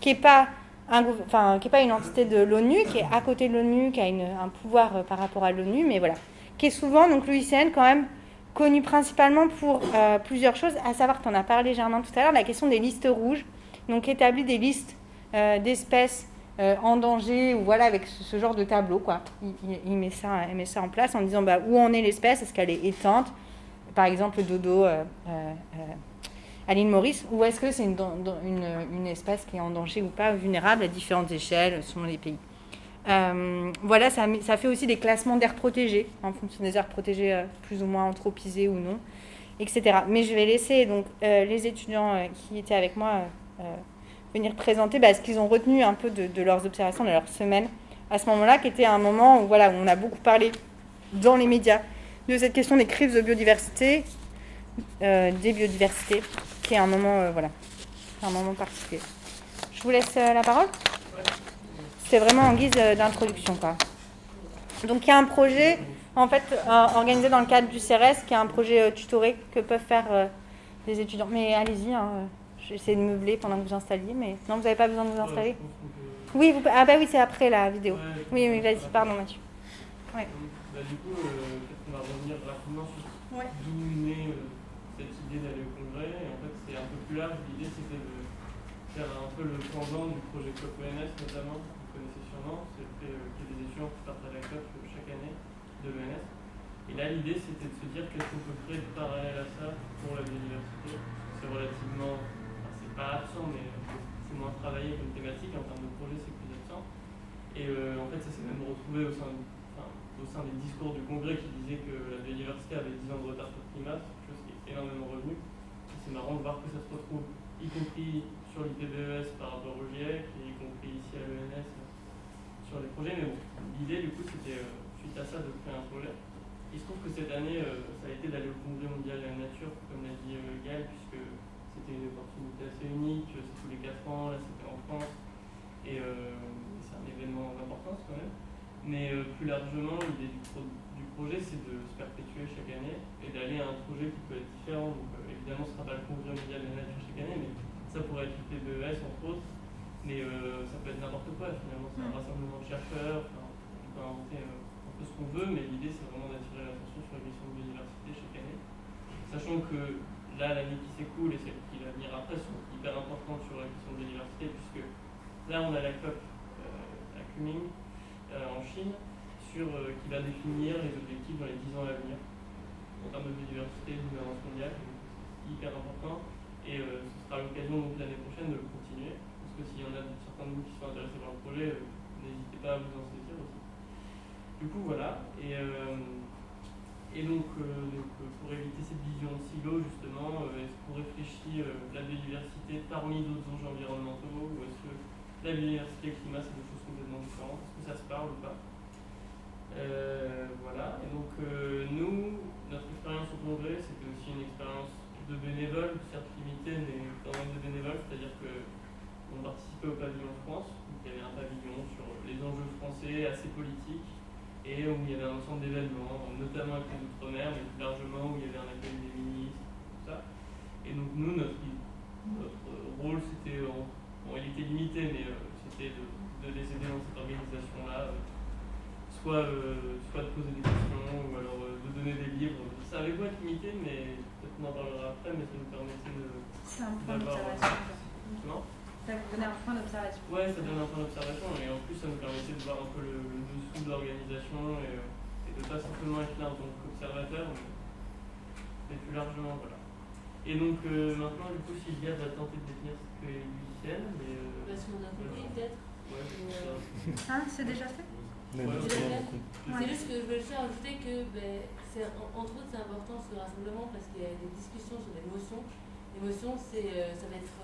qui est pas une entité de l'ONU, qui est à côté de l'ONU, qui a un pouvoir par rapport à l'ONU, mais voilà, qui est souvent, donc l'UICN, quand même, connu principalement pour plusieurs choses, à savoir, tu en as parlé, Germain, tout à l'heure, la question des listes rouges, donc établit des listes d'espèces en danger, ou voilà, avec ce genre de tableau, quoi. Il met ça en place en disant où en est l'espèce, est-ce qu'elle est éteinte, par exemple, le dodo à l'île Maurice, ou est-ce que c'est une espèce qui est en danger ou pas, vulnérable à différentes échelles, selon les pays. Voilà, ça fait aussi des classements d'aires protégées, en fonction des aires protégées plus ou moins anthropisées ou non, etc. Mais je vais laisser donc les étudiants qui étaient avec moi venir présenter ce qu'ils ont retenu un peu de leurs observations, de leur semaine, à ce moment-là, qui était un moment où on a beaucoup parlé dans les médias de cette question des crises de biodiversité, des biodiversités, qui est un moment, un moment particulier. Je vous laisse la parole. C'est vraiment en guise d'introduction, quoi. Donc il y a un projet, en fait, organisé dans le cadre du CRS, qui est un projet tutoré que peuvent faire des étudiants. Mais allez-y, j'essaie de meubler pendant que vous installiez, mais non, vous n'avez pas besoin de vous installer. Oui, oui, c'est après la vidéo. Oui, vas-y, pardon, Mathieu. Ouais. Du coup, peut-être qu'on va revenir rapidement sur d'où naît cette idée d'aller au congrès. Et en fait, c'est un peu plus large. L'idée, c'était de faire un peu le pendant du projet COP ENS, notamment. Vous connaissez sûrement. C'est le fait qu'il y ait des étudiants qui partent à la COP chaque année de l'ENS. Et là, l'idée, c'était de se dire qu'est-ce qu'on peut créer de parallèle à ça pour la biodiversité. C'est relativement, c'est pas absent, mais c'est moins travaillé comme thématique. En termes de projet, c'est plus absent. Et en fait, ça s'est même retrouvé au sein des discours du congrès qui disaient que la biodiversité avait 10 ans de retard sur le climat, c'est quelque chose qui est énormément revenu. Et c'est marrant de voir que ça se retrouve, y compris sur l'IPBES par rapport au GIEC, et y compris ici à l'ENS sur les projets. Mais bon, l'idée du coup c'était, suite à ça, de créer un projet. Il se trouve que cette année, ça a été d'aller au congrès mondial de la nature, comme l'a dit Gaël, puisque c'était une opportunité assez unique, c'est tous les 4 ans, là c'était en France, et c'est un événement d'importance quand même. Mais plus largement, l'idée du projet, c'est de se perpétuer chaque année et d'aller à un projet qui peut être différent. Donc évidemment, ce ne sera pas le congrès mondial de la nature chaque année, mais ça pourrait être l'IPBES entre autres. Mais ça peut être n'importe quoi, finalement, c'est un rassemblement de chercheurs, on peut inventer un peu ce qu'on veut, mais l'idée c'est vraiment d'attirer l'attention sur les questions de biodiversité chaque année. Sachant que là, l'année qui s'écoule et celle qui va venir après sont hyper importantes sur la question de biodiversité, puisque là on a la COP à Kunming en Chine, qui va définir les objectifs dans les 10 ans à venir en termes de biodiversité, de gouvernance mondiale, c'est hyper important. Et ce sera l'occasion donc l'année prochaine de le continuer, parce que s'il y en a certains de vous qui sont intéressés par le projet, n'hésitez pas à vous en saisir aussi. Du coup voilà, et donc pour éviter cette vision de silo justement, est-ce qu'on réfléchit la biodiversité parmi d'autres enjeux environnementaux, ou est-ce que la biodiversité et le climat c'est des choses complètement différentes, est-ce que ça se parle ou pas? Voilà, et donc nous, notre expérience au congrès, c'était aussi une expérience de bénévoles, certes limitée, mais quand même de bénévoles, c'est-à-dire qu'on participait au pavillon France, donc il y avait un pavillon sur les enjeux français assez politiques, et où il y avait un ensemble d'événements, notamment avec les Outre-mer, mais plus largement où il y avait un accueil des ministres, tout ça. Et donc nous, notre rôle, c'était, il était limité, mais c'était de les aider dans cette organisation-là, soit de poser des questions, ou alors de donner des livres. Ça avait beau être limité, mais peut-être qu'on en parlera après, mais ça nous permettait C'est un point d'observation. Non ? Ça vous donnait un point d'observation. Ouais, ça donne un point d'observation, et en plus ça nous permettait de voir un peu le dessous de l'organisation, et de pas simplement être là en tant qu'observateur, mais plus largement, voilà. Et donc maintenant, du coup, Sylvia va tenter de définir ce qu'est l'UICN, mais... Parce qu'on a compris, peut-être. Ouais, C'est déjà fait? C'est juste que je voulais juste ajouter que, entre autres, c'est important ce rassemblement parce qu'il y a des discussions sur des motions. Les motions, ça va être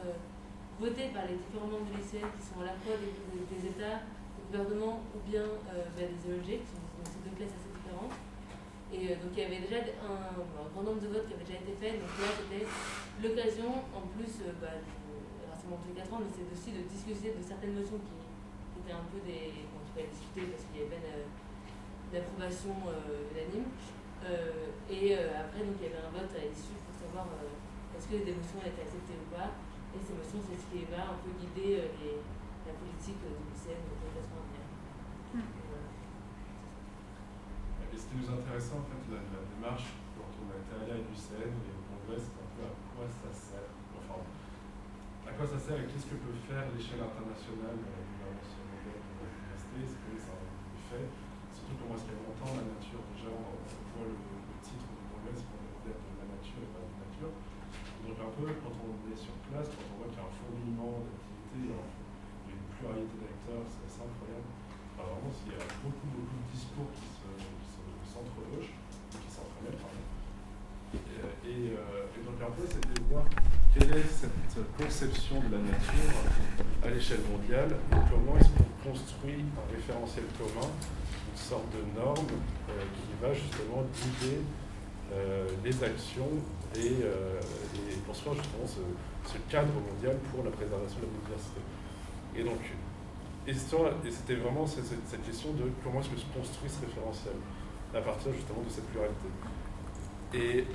voté par les différents membres de l'ICN qui sont à la fois des États, des gouvernements ou bien des ONG, qui sont dans ces deux classes assez différentes. Et donc il y avait déjà un grand nombre de votes qui avaient déjà été faits. Donc là, c'était l'occasion, en plus, du rassemblement tous les 4 ans, mais c'est aussi de discuter de certaines motions qui étaient un peu des... discuter parce qu'il y avait d'approbation unanime. Après, donc, il y avait un vote à l'issue pour savoir est-ce que des motions étaient acceptées ou pas. Et ces motions, c'est ce qui va un peu guider la politique de l'UICN de déplacement à venir. Et ce qui nous intéressait, en fait, la démarche, quand on était allé à l'UICN et au congrès, c'est un peu à quoi ça sert. Enfin, à quoi ça sert et qu'est-ce que peut faire l'échelle internationale ce que ça a fait, surtout pour moi, ce qu'il y a longtemps, la nature, déjà, on voit le titre du congrès, c'est qu'on est de la nature et pas de la nature. Donc, un peu, quand on est sur place, quand on voit qu'il y a un fourmillement d'activités, il y a une pluralité d'acteurs, c'est assez incroyable. Alors, vraiment, il y a beaucoup de discours qui s'entrechoquent, qui s'entremêlent, pardon. Et donc, un peu, c'était de voir quelle est cette conception de la nature à l'échelle mondiale et comment est-ce qu'on construit un référentiel commun, une sorte de norme qui va justement guider les actions et construire justement ce cadre mondial pour la préservation de la biodiversité. Et donc, c'était vraiment cette question de comment est-ce que se construit ce référentiel à partir justement de cette pluralité. Et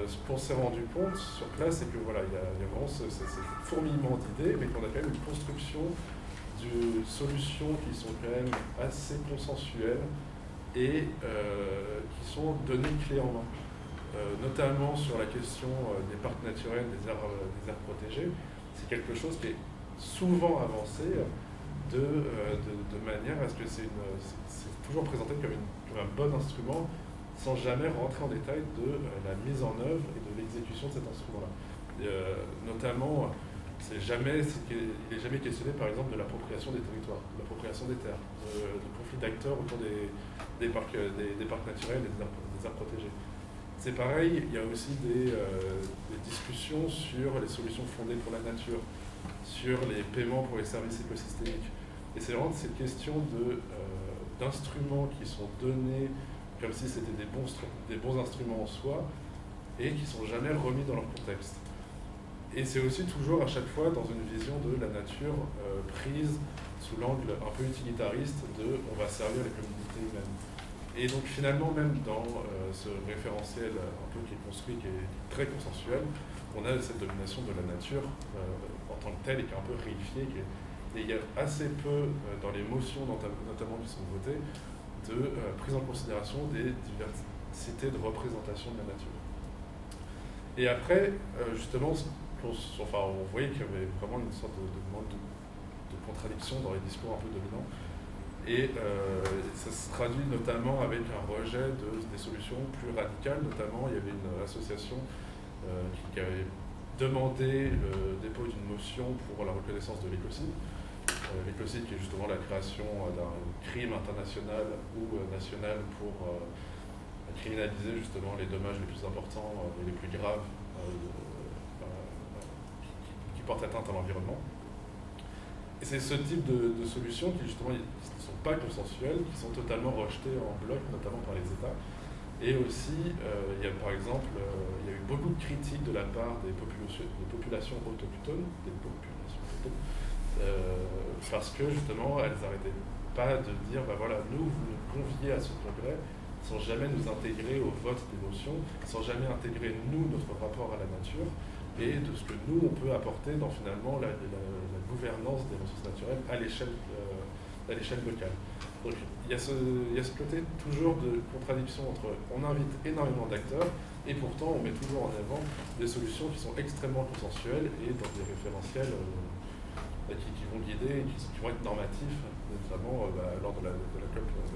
ce qu'on s'est rendu compte sur place, c'est que voilà, il y a vraiment ce fourmillement d'idées, mais qu'on a quand même une construction de solutions qui sont quand même assez consensuelles et qui sont données clés en main. Notamment sur la question des parcs naturels, des aires protégées, c'est quelque chose qui est souvent avancé de manière à ce que c'est toujours présenté comme un bon instrument, sans jamais rentrer en détail de la mise en œuvre et de l'exécution de cet instrument-là. Notamment, il n'est jamais questionné, par exemple, de l'appropriation des territoires, de l'appropriation des terres, de conflits d'acteurs autour des parcs naturels et des aires protégées. C'est pareil, il y a aussi des discussions sur les solutions fondées pour la nature, sur les paiements pour les services écosystémiques. Et c'est vraiment cette question d'instruments qui sont donnés comme si c'était des bons instruments en soi, et qui ne sont jamais remis dans leur contexte. Et c'est aussi toujours à chaque fois dans une vision de la nature prise sous l'angle un peu utilitariste de on va servir les communautés humaines. Et donc finalement, même dans ce référentiel un peu qui est construit, qui est très consensuel, on a cette domination de la nature en tant que telle et qui est un peu réifiée. Et il y a assez peu dans les motions, notamment qui sont votées, de prise en considération des diversités de représentation de la nature. Et après, justement, on voyait qu'il y avait vraiment une sorte de contradiction dans les discours un peu dominants. Et ça se traduit notamment avec un rejet des solutions plus radicales. Notamment, il y avait une association qui avait demandé le dépôt d'une motion pour la reconnaissance de l'écocide. L'écocide qui est justement la création d'un crime international ou national pour criminaliser justement les dommages les plus importants et les plus graves qui portent atteinte à l'environnement. Et c'est ce type de solutions qui justement ne sont pas consensuelles, qui sont totalement rejetées en bloc, notamment par les États. Et aussi, il y a par exemple, il y a eu beaucoup de critiques de la part des populations autochtones, parce que justement, elles n'arrêtaient pas de dire, voilà, nous, vous nous conviez à ce congrès, sans jamais nous intégrer au vote des motions, sans jamais intégrer, nous, notre rapport à la nature, et de ce que nous, on peut apporter dans finalement la gouvernance des ressources naturelles à l'échelle locale. Donc il y a ce côté toujours de contradiction entre on invite énormément d'acteurs et pourtant on met toujours en avant des solutions qui sont extrêmement consensuelles et dans des référentiels qui vont guider et qui vont être normatifs, notamment lors de la COP 15.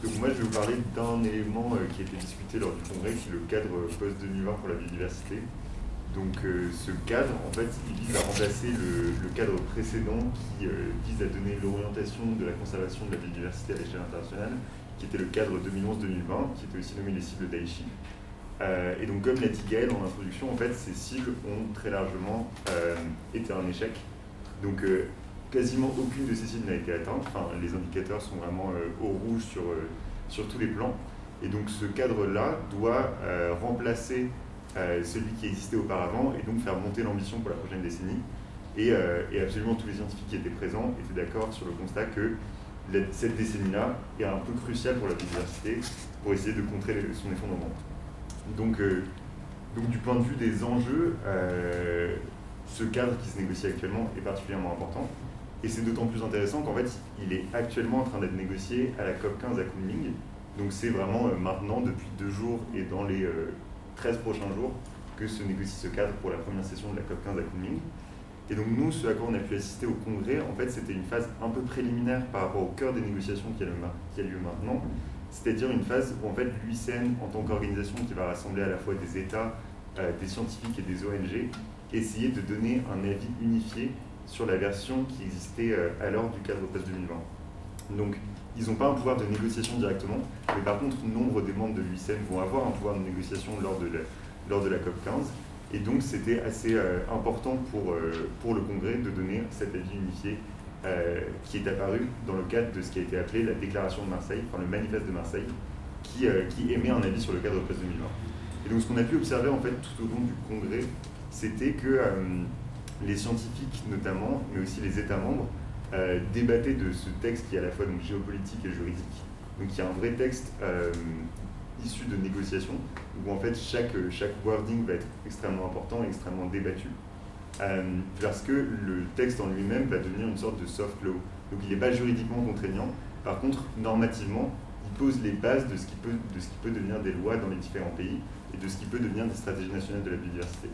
Donc moi je vais vous parler d'un élément qui a été discuté lors du congrès, qui est le cadre post-2020 pour la biodiversité. Donc ce cadre, en fait, il vise à remplacer le cadre précédent qui vise à donner l'orientation de la conservation de la biodiversité à l'échelle internationale, qui était le cadre 2011-2020, qui était aussi nommé les cibles d'Aichi. Et donc comme l'a dit Gaël en introduction, en fait, ces cibles ont très largement été un échec. Donc quasiment aucune de ces cibles n'a été atteinte. Enfin, les indicateurs sont vraiment au rouge sur tous les plans. Et donc ce cadre-là doit remplacer celui qui existait auparavant et donc faire monter l'ambition pour la prochaine décennie. Et absolument tous les scientifiques qui étaient présents étaient d'accord sur le constat que cette décennie-là est un peu cruciale pour la biodiversité pour essayer de contrer son effondrement. Donc du point de vue des enjeux, ce cadre qui se négocie actuellement est particulièrement important. Et c'est d'autant plus intéressant qu'en fait, il est actuellement en train d'être négocié à la COP 15 à Kunming. Donc c'est vraiment maintenant, depuis 2 jours et dans les 13 prochains jours, que se négocie ce cadre pour la première session de la COP 15 à Kunming. Et donc nous, ce à quoi on a pu assister au congrès, en fait, c'était une phase un peu préliminaire par rapport au cœur des négociations qui a lieu maintenant. C'est-à-dire une phase où en fait l'UICN, en tant qu'organisation qui va rassembler à la fois des États, des scientifiques et des ONG, essayait de donner un avis unifié sur la version qui existait alors du cadre post-2020. Donc, ils n'ont pas un pouvoir de négociation directement, mais par contre, nombre des membres de l'UICN vont avoir un pouvoir de négociation lors de la COP 15. Et donc, c'était assez important pour le Congrès de donner cet avis unifié qui est apparu dans le cadre de ce qui a été appelé la déclaration de Marseille, enfin le manifeste de Marseille, qui émet un avis sur le cadre post-2020. Et donc, ce qu'on a pu observer en fait tout au long du Congrès, c'était que les scientifiques notamment, mais aussi les États membres, débattaient de ce texte qui est à la fois donc, géopolitique et juridique. Donc il y a un vrai texte issu de négociations, où en fait chaque wording va être extrêmement important et extrêmement débattu, parce que le texte en lui-même va devenir une sorte de soft law. Donc il n'est pas juridiquement contraignant, par contre normativement, il pose les bases de ce qui peut devenir des lois dans les différents pays et de ce qui peut devenir des stratégies nationales de la biodiversité.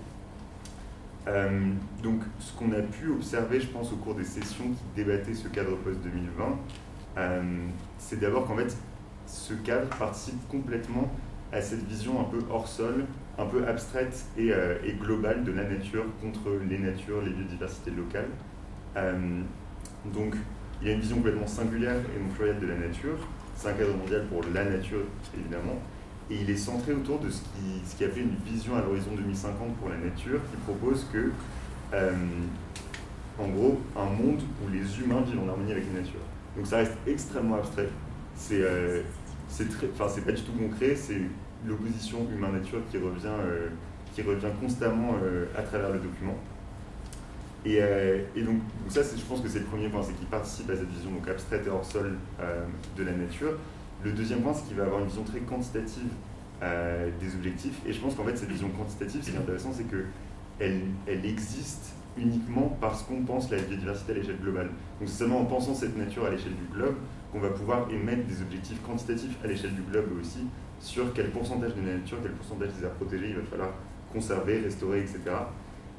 Donc ce qu'on a pu observer, je pense, au cours des sessions qui débattaient ce cadre post-2020, c'est d'abord qu'en fait, ce cadre participe complètement à cette vision un peu hors sol, un peu abstraite et globale de la nature contre les natures, les biodiversités locales. Donc il y a une vision complètement singulière et non plurielle de la nature. C'est un cadre mondial pour la nature, évidemment. Et il est centré autour de ce qui est appelé une vision à l'horizon 2050 pour la nature, qui propose que, en gros, un monde où les humains vivent en harmonie avec la nature. Donc ça reste extrêmement abstrait. C'est pas du tout concret, c'est l'opposition humain-nature qui revient constamment à travers le document. Et donc ça, je pense que c'est le premier point, c'est qu'il participe à cette vision donc abstraite et hors sol de la nature. Le deuxième point, c'est qu'il va avoir une vision très quantitative des objectifs. Et je pense qu'en fait, cette vision quantitative, ce qui est intéressant, c'est qu'elle existe uniquement parce qu'on pense la biodiversité à l'échelle globale. Donc c'est seulement en pensant cette nature à l'échelle du globe qu'on va pouvoir émettre des objectifs quantitatifs à l'échelle du globe aussi sur quel pourcentage de la nature, quel pourcentage des aires protégées il va falloir conserver, restaurer, etc.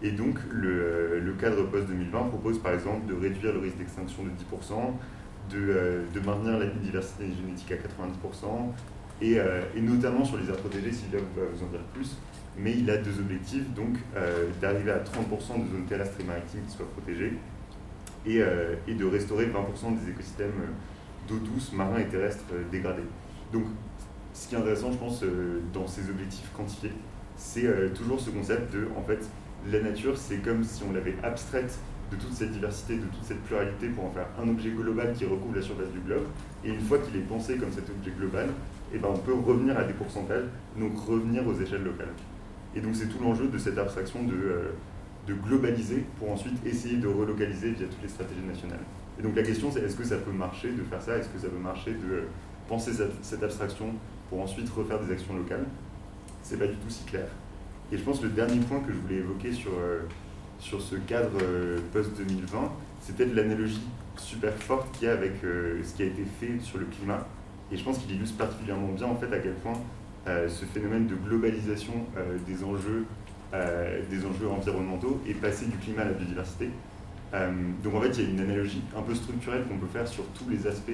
Et donc le cadre post-2020 propose par exemple de réduire le risque d'extinction de 10%, de maintenir la biodiversité génétique à 90%, et notamment sur les aires protégées, Sylvia va vous en dire plus, mais il a deux objectifs, donc d'arriver à 30% de zones terrestres et maritimes qui soient protégées, et de restaurer 20% des écosystèmes d'eau douce, marins et terrestres dégradés. Donc ce qui est intéressant, je pense, dans ces objectifs quantifiés, c'est toujours ce concept de, en fait, la nature, c'est comme si on l'avait abstraite de toute cette diversité, de toute cette pluralité pour en faire un objet global qui recouvre la surface du globe. Et une fois qu'il est pensé comme cet objet global, eh ben on peut revenir à des pourcentages, donc revenir aux échelles locales. Et donc c'est tout l'enjeu de cette abstraction de globaliser pour ensuite essayer de relocaliser via toutes les stratégies nationales. Et donc la question c'est est-ce que ça peut marcher de faire ça? Est-ce que ça peut marcher de penser cette abstraction pour ensuite refaire des actions locales? C'est pas du tout si clair. Et je pense que le dernier point que je voulais évoquer sur ce cadre post-2020, c'est peut-être l'analogie super forte qu'il y a avec ce qui a été fait sur le climat. Et je pense qu'il illustre particulièrement bien en fait à quel point ce phénomène de globalisation des enjeux environnementaux est passé du climat à la biodiversité. Donc en fait, il y a une analogie un peu structurelle qu'on peut faire sur tous les aspects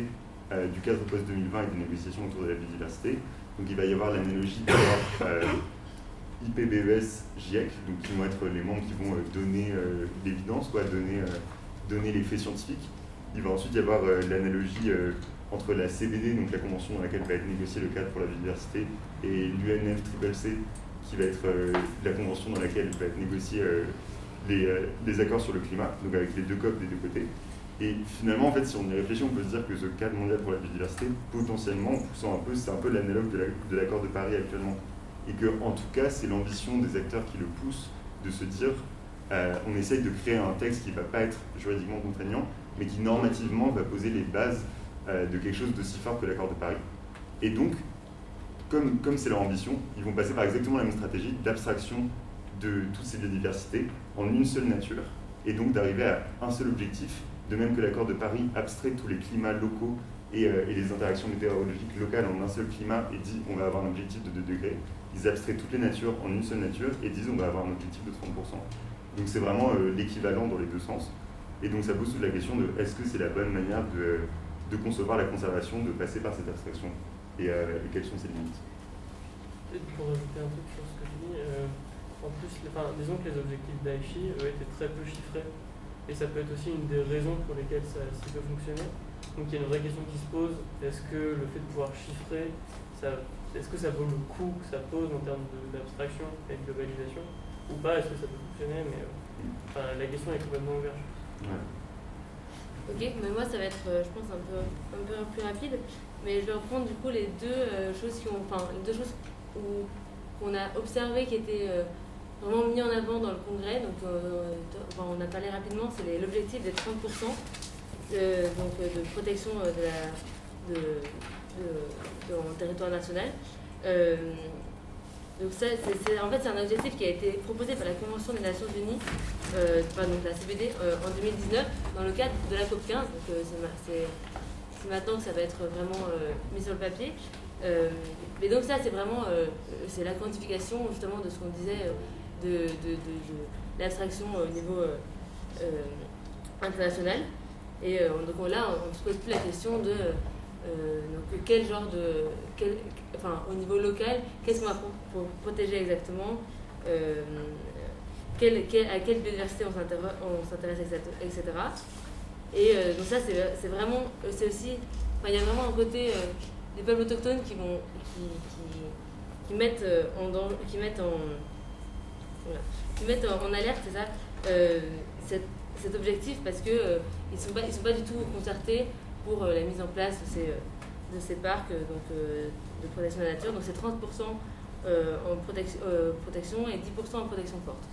du cadre post-2020 et des négociations autour de la biodiversité. Donc il va y avoir l'analogie IPBES, GIEC, donc qui vont être les membres qui vont donner l'évidence, donner les faits scientifiques. Il va ensuite y avoir l'analogie entre la CBD, donc la convention dans laquelle va être négocié le cadre pour la biodiversité, et l'UNFCCC, qui va être la convention dans laquelle va être négocié les accords sur le climat, donc avec les deux COP des deux côtés. Et finalement, en fait, si on y réfléchit, on peut se dire que ce cadre mondial pour la biodiversité, potentiellement, en poussant un peu, c'est un peu l'analogue de l'accord de Paris actuellement. Et que, en tout cas, c'est l'ambition des acteurs qui le poussent de se dire on essaye de créer un texte qui ne va pas être juridiquement contraignant, mais qui normativement va poser les bases de quelque chose d'aussi fort que l'accord de Paris. Et donc, comme c'est leur ambition, ils vont passer par exactement la même stratégie d'abstraction de toutes ces biodiversités en une seule nature, et donc d'arriver à un seul objectif, de même que l'accord de Paris abstrait tous les climats locaux et les interactions météorologiques locales en un seul climat et dit on va avoir un objectif de 2 degrés. Ils abstraient toutes les natures en une seule nature et disent on va avoir un objectif de 30%. Donc c'est vraiment l'équivalent dans les deux sens. Et donc ça pose toute la question de est-ce que c'est la bonne manière de concevoir la conservation, de passer par cette abstraction et quelles sont ses limites. Pour ajouter un truc sur ce que tu dis, en plus, disons que les objectifs d'Aichi étaient très peu chiffrés. Et ça peut être aussi une des raisons pour lesquelles ça peut fonctionner. Donc il y a une vraie question qui se pose, est-ce que le fait de pouvoir chiffrer, est-ce que ça vaut le coût que ça pose en termes d'abstraction et de globalisation ou pas? Est-ce que ça peut fonctionner? Mais la question est complètement ouverte. Ouais. Ok, mais moi ça va être, je pense, un peu plus rapide. Mais je vais reprendre du coup les deux choses qu'on a observées qui étaient vraiment mis en avant dans le congrès. Donc on a parlé rapidement, c'est l'objectif des 30%. De protection en territoire national. Donc ça, en fait, c'est un objectif qui a été proposé par la Convention des Nations Unies, la CBD, en 2019, dans le cadre de la COP15. Donc c'est maintenant que ça va être vraiment mis sur le papier. Mais donc ça, c'est vraiment c'est la quantification justement de ce qu'on disait de l'abstraction au niveau international. Et donc là, on ne se pose plus la question de donc quel genre au niveau local, qu'est-ce qu'on va protéger exactement, à quelle biodiversité on s'intéresse, etc. Et donc ça, c'est vraiment, c'est aussi, il y a vraiment un côté des peuples autochtones qui mettent en alerte, c'est ça, cet objectif, parce que ils sont pas du tout concertés pour la mise en place de ces parcs de protection de la nature. Donc c'est 30% en protection et 10% en protection forte.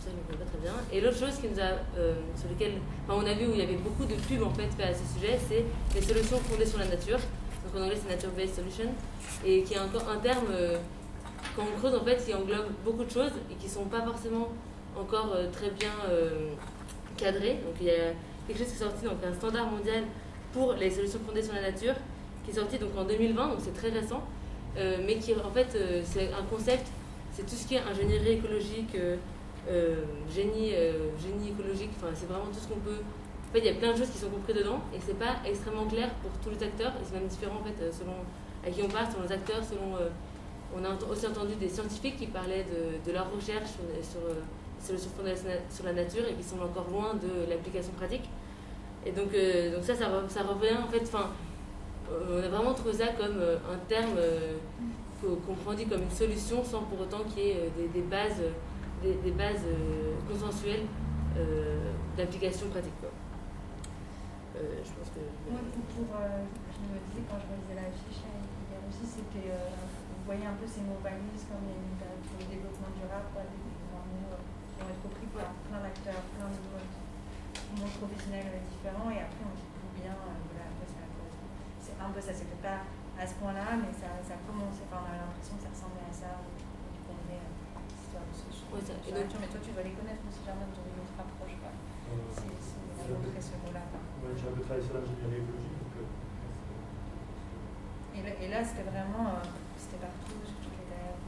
Ça, je ne comprends pas très bien. Et l'autre chose qui nous a, sur lequel on a vu où il y avait beaucoup de pubs en fait faites à ce sujet, c'est les solutions fondées sur la nature. Donc en anglais, c'est Nature-Based Solution. Et qui est encore un terme, quand on creuse, en fait, qui englobe beaucoup de choses et qui ne sont pas forcément encore très bien cadrées. Donc il y a quelque chose qui est sorti, donc un standard mondial pour les solutions fondées sur la nature, qui est sorti donc en 2020, donc c'est très récent, mais qui en fait c'est un concept, c'est tout ce qui est ingénierie écologique, génie écologique, enfin c'est vraiment tout ce qu'on peut. En fait, il y a plein de choses qui sont comprises dedans et c'est pas extrêmement clair pour tous les acteurs et c'est même différent en fait selon à qui on parle, selon les acteurs, selon. On a aussi entendu des scientifiques qui parlaient de leur recherche sur solutions fondées sur la nature et qui sont encore loin de l'application pratique. Et donc ça revient en fait. Enfin, on a vraiment trouvé ça comme un terme qu'on prend dit comme une solution sans pour autant qu'il y ait des bases consensuelles d'application pratique. Quoi. Je pense que. Moi, je me disais quand je relisais la fiche hier aussi, c'était. Vous voyez un peu ces mots valises comme il y a une période pour le développement durable, des mots qui vont être repris par plein d'acteurs, plein de mondes professionnels différents, et après on dit bien, voilà, après c'est un peu ça, c'est peut-être pas à ce point-là, mais ça commence, enfin, on a l'impression que ça ressemblait à ça, du congrès, histoire de ce Oui, ça. Et donc, mais toi tu dois les connaître, mais si jamais tu as une autre approche, quoi. Si on a montré ce mot-là. J'ai un peu travaillé sur l'ingénierie écologique, donc. Et là, c'était vraiment. C'était partout, sur toutes les terres.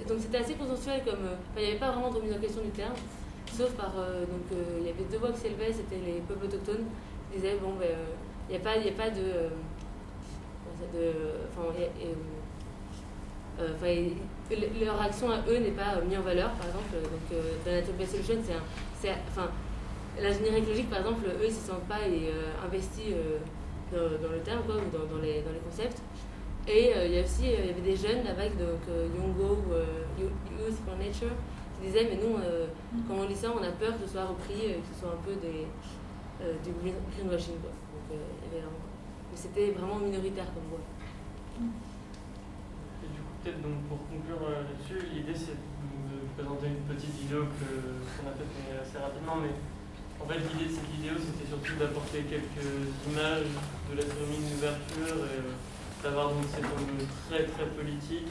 Donc c'était assez consensuel comme. Il n'y avait pas vraiment de remise en question du terme, sauf par. Il y avait deux voix qui s'élevaient, c'était les peuples autochtones qui disaient bon, il n'y a pas de. Leur action à eux n'est pas mise en valeur, par exemple. Donc dans la Nature-Based Solution, l'ingénierie écologique, par exemple, eux, ils ne se sentent pas investis dans le terme, quoi, ou dans les concepts. Et il y avait des jeunes, la vague, donc Youngo, Youth for Nature, qui disaient, mais nous, quand on lit ça, on a peur que ce soit repris, que ce soit un peu du greenwashing. Quoi. Donc, mais c'était vraiment minoritaire comme voix. Et du coup, peut-être donc, pour conclure là-dessus, l'idée c'est de présenter une petite vidéo qu'on a faite assez rapidement, mais en fait l'idée de cette vidéo c'était surtout d'apporter quelques images de la cérémonie d'ouverture et d'avoir donc cet angle très très politique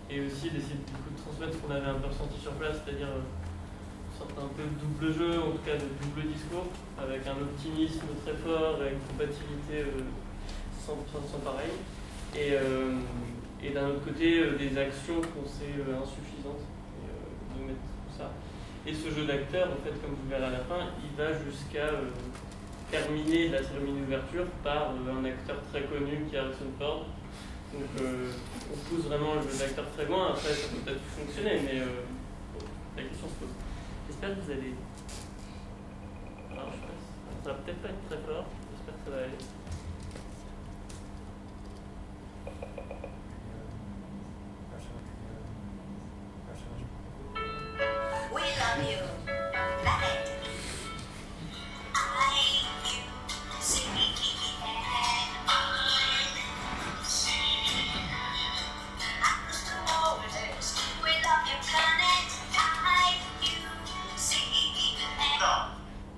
et aussi d'essayer de transmettre ce qu'on avait un peu ressenti sur place, c'est-à-dire une sorte un peu de double jeu, en tout cas de double discours, avec un optimisme très fort et une compatibilité sans pareil. Et d'un autre côté, des actions qu'on sait insuffisantes, de mettre tout ça. Et ce jeu d'acteurs, en fait, comme vous verrez à la fin, il va jusqu'à terminer la cérémonie d'ouverture par un acteur très connu qui est Harrison Ford. Donc on pousse vraiment le jeu d'acteurs très loin, après ça peut peut-être fonctionner, mais la question se pose. J'espère que vous allez... Alors, je pense, ça va peut-être pas être très fort, j'espère que ça va aller. We love you.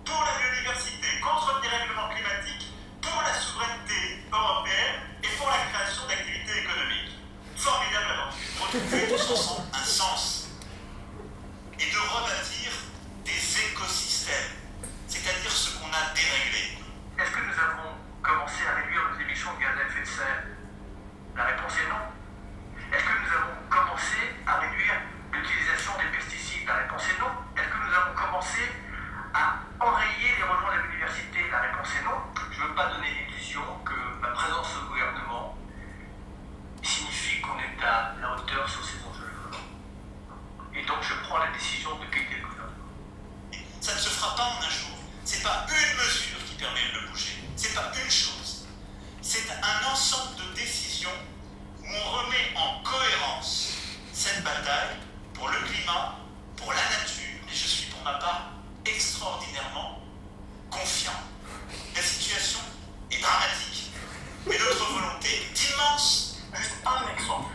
Pour la biodiversité, contre le dérèglement climatique, pour la souveraineté européenne et pour la création d'activités économiques. Formidablement. Pour trouver tous ensemble un sens et de rebâtir des écosystèmes, c'est-à-dire ce qu'on a déréglé. Est-ce que nous avons commencé à réduire nos émissions de gaz à effet de serre? La réponse est non. Est-ce que nous avons commencé à réduire l'utilisation des pesticides? La réponse est non. Est-ce que nous avons commencé à enrayer les rejoints de la biodiversité? La réponse est non. Je ne veux pas donner l'illusion que ma présence au gouvernement signifie qu'on est à la hauteur sur ces enjeux-là. Et donc je prends la décision de quitter le gouvernement. Ça ne se fera pas en un jour. C'est pas une mesure qui permet de le bouger. C'est pas une chose. C'est un ensemble de décisions où on remet en cohérence cette bataille pour le climat, pour la nature. Et je suis pour ma part extraordinairement confiant. La situation est dramatique, mais notre volonté est immense. Juste un exemple.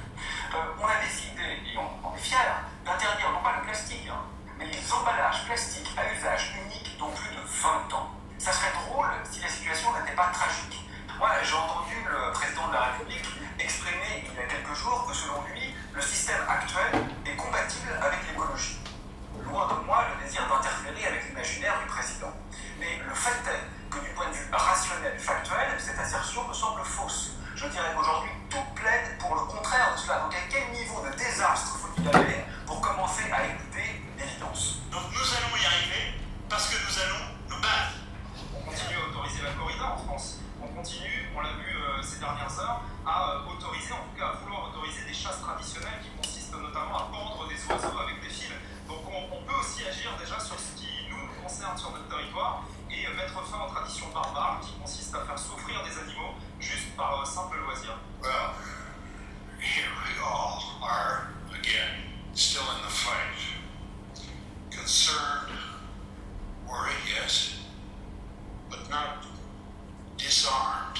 On a décidé, et on est fiers, d'interdire non pas le plastique, mais les emballages plastiques à usage unique d'ont plus de 20 ans. Ça serait drôle si la situation n'était pas tragique. Moi, j'ai entendu le président de la République exprimer il y a quelques jours que selon lui, le système actuel est compatible avec l'écologie. Loin de moi le désir d'interférer avec l'imaginaire du président. Mais le fait est que du point de vue rationnel et factuel, cette assertion me semble fausse. Je dirais qu'aujourd'hui, tout plaide pour le contraire de cela. Donc à quel niveau de désastre faut-il aller pour commencer à écouter l'évidence? Donc nous allons y arriver parce que nous allons nous battre. On continue à autoriser la corrida en France. On continue, on l'a vu ces dernières heures, à autoriser, en tout cas à vouloir autoriser des chasses traditionnelles qui consistent notamment à pendre des oiseaux avec des fils. Donc on peut aussi agir déjà sur ce qui nous concerne sur notre territoire et mettre fin aux traditions barbares qui consistent à faire souffrir des animaux juste par simple loisir. Well, here we all are again, still in the fight. Concerned, worried, yes, but not disarmed.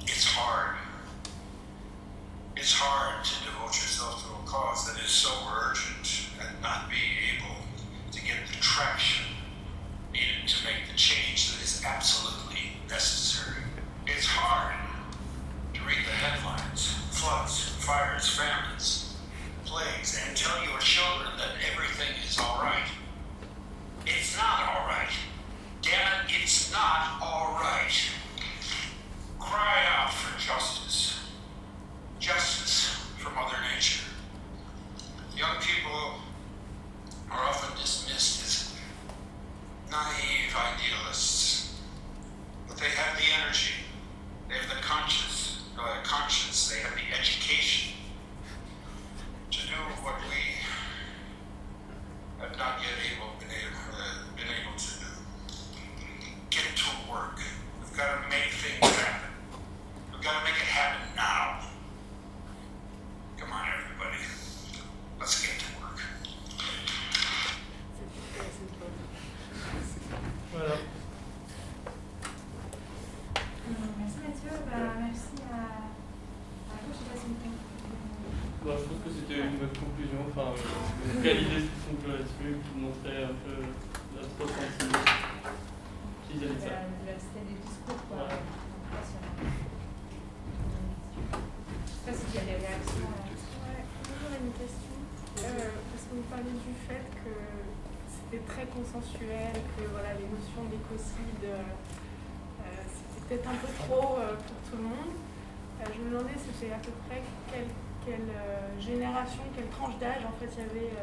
It's hard. It's hard to devote yourself to a cause that is so urgent and not be able to get the traction needed to make the change that is absolutely necessary. It's hard to read the headlines, floods, fires, famines, plagues, and tell your children that everything is all right. It's not all right. Damn it, it's not all right. Cry out for justice. Justice from Mother Nature. Young people are often dismissed as naive idealists, but they have the energy, they have the conscience, they have the education to do what we have not yet been able to do. Get to work. We've got to make things happen. We've got to make it happen now. Come on, everybody. Let's get to work. Voilà. Merci Mathieu, merci à vous, je sais pas si vous Bon, je pense que c'était une bonne conclusion, enfin, une belle idée qui conclut là-dessus, qui montrait un peu la ressenti vis-à-vis de ça. La diversité des discours, quoi. Ouais. Je sais pas s'il y a des réactions. Ouais, j'aurais une question. Parce que vous parlez du fait que c'était très consensuel, que voilà, les notions d'écocide, c'était peut-être un peu trop pour tout le monde. Je me demandais c'était à peu près quelle génération, quelle tranche d'âge en fait il y avait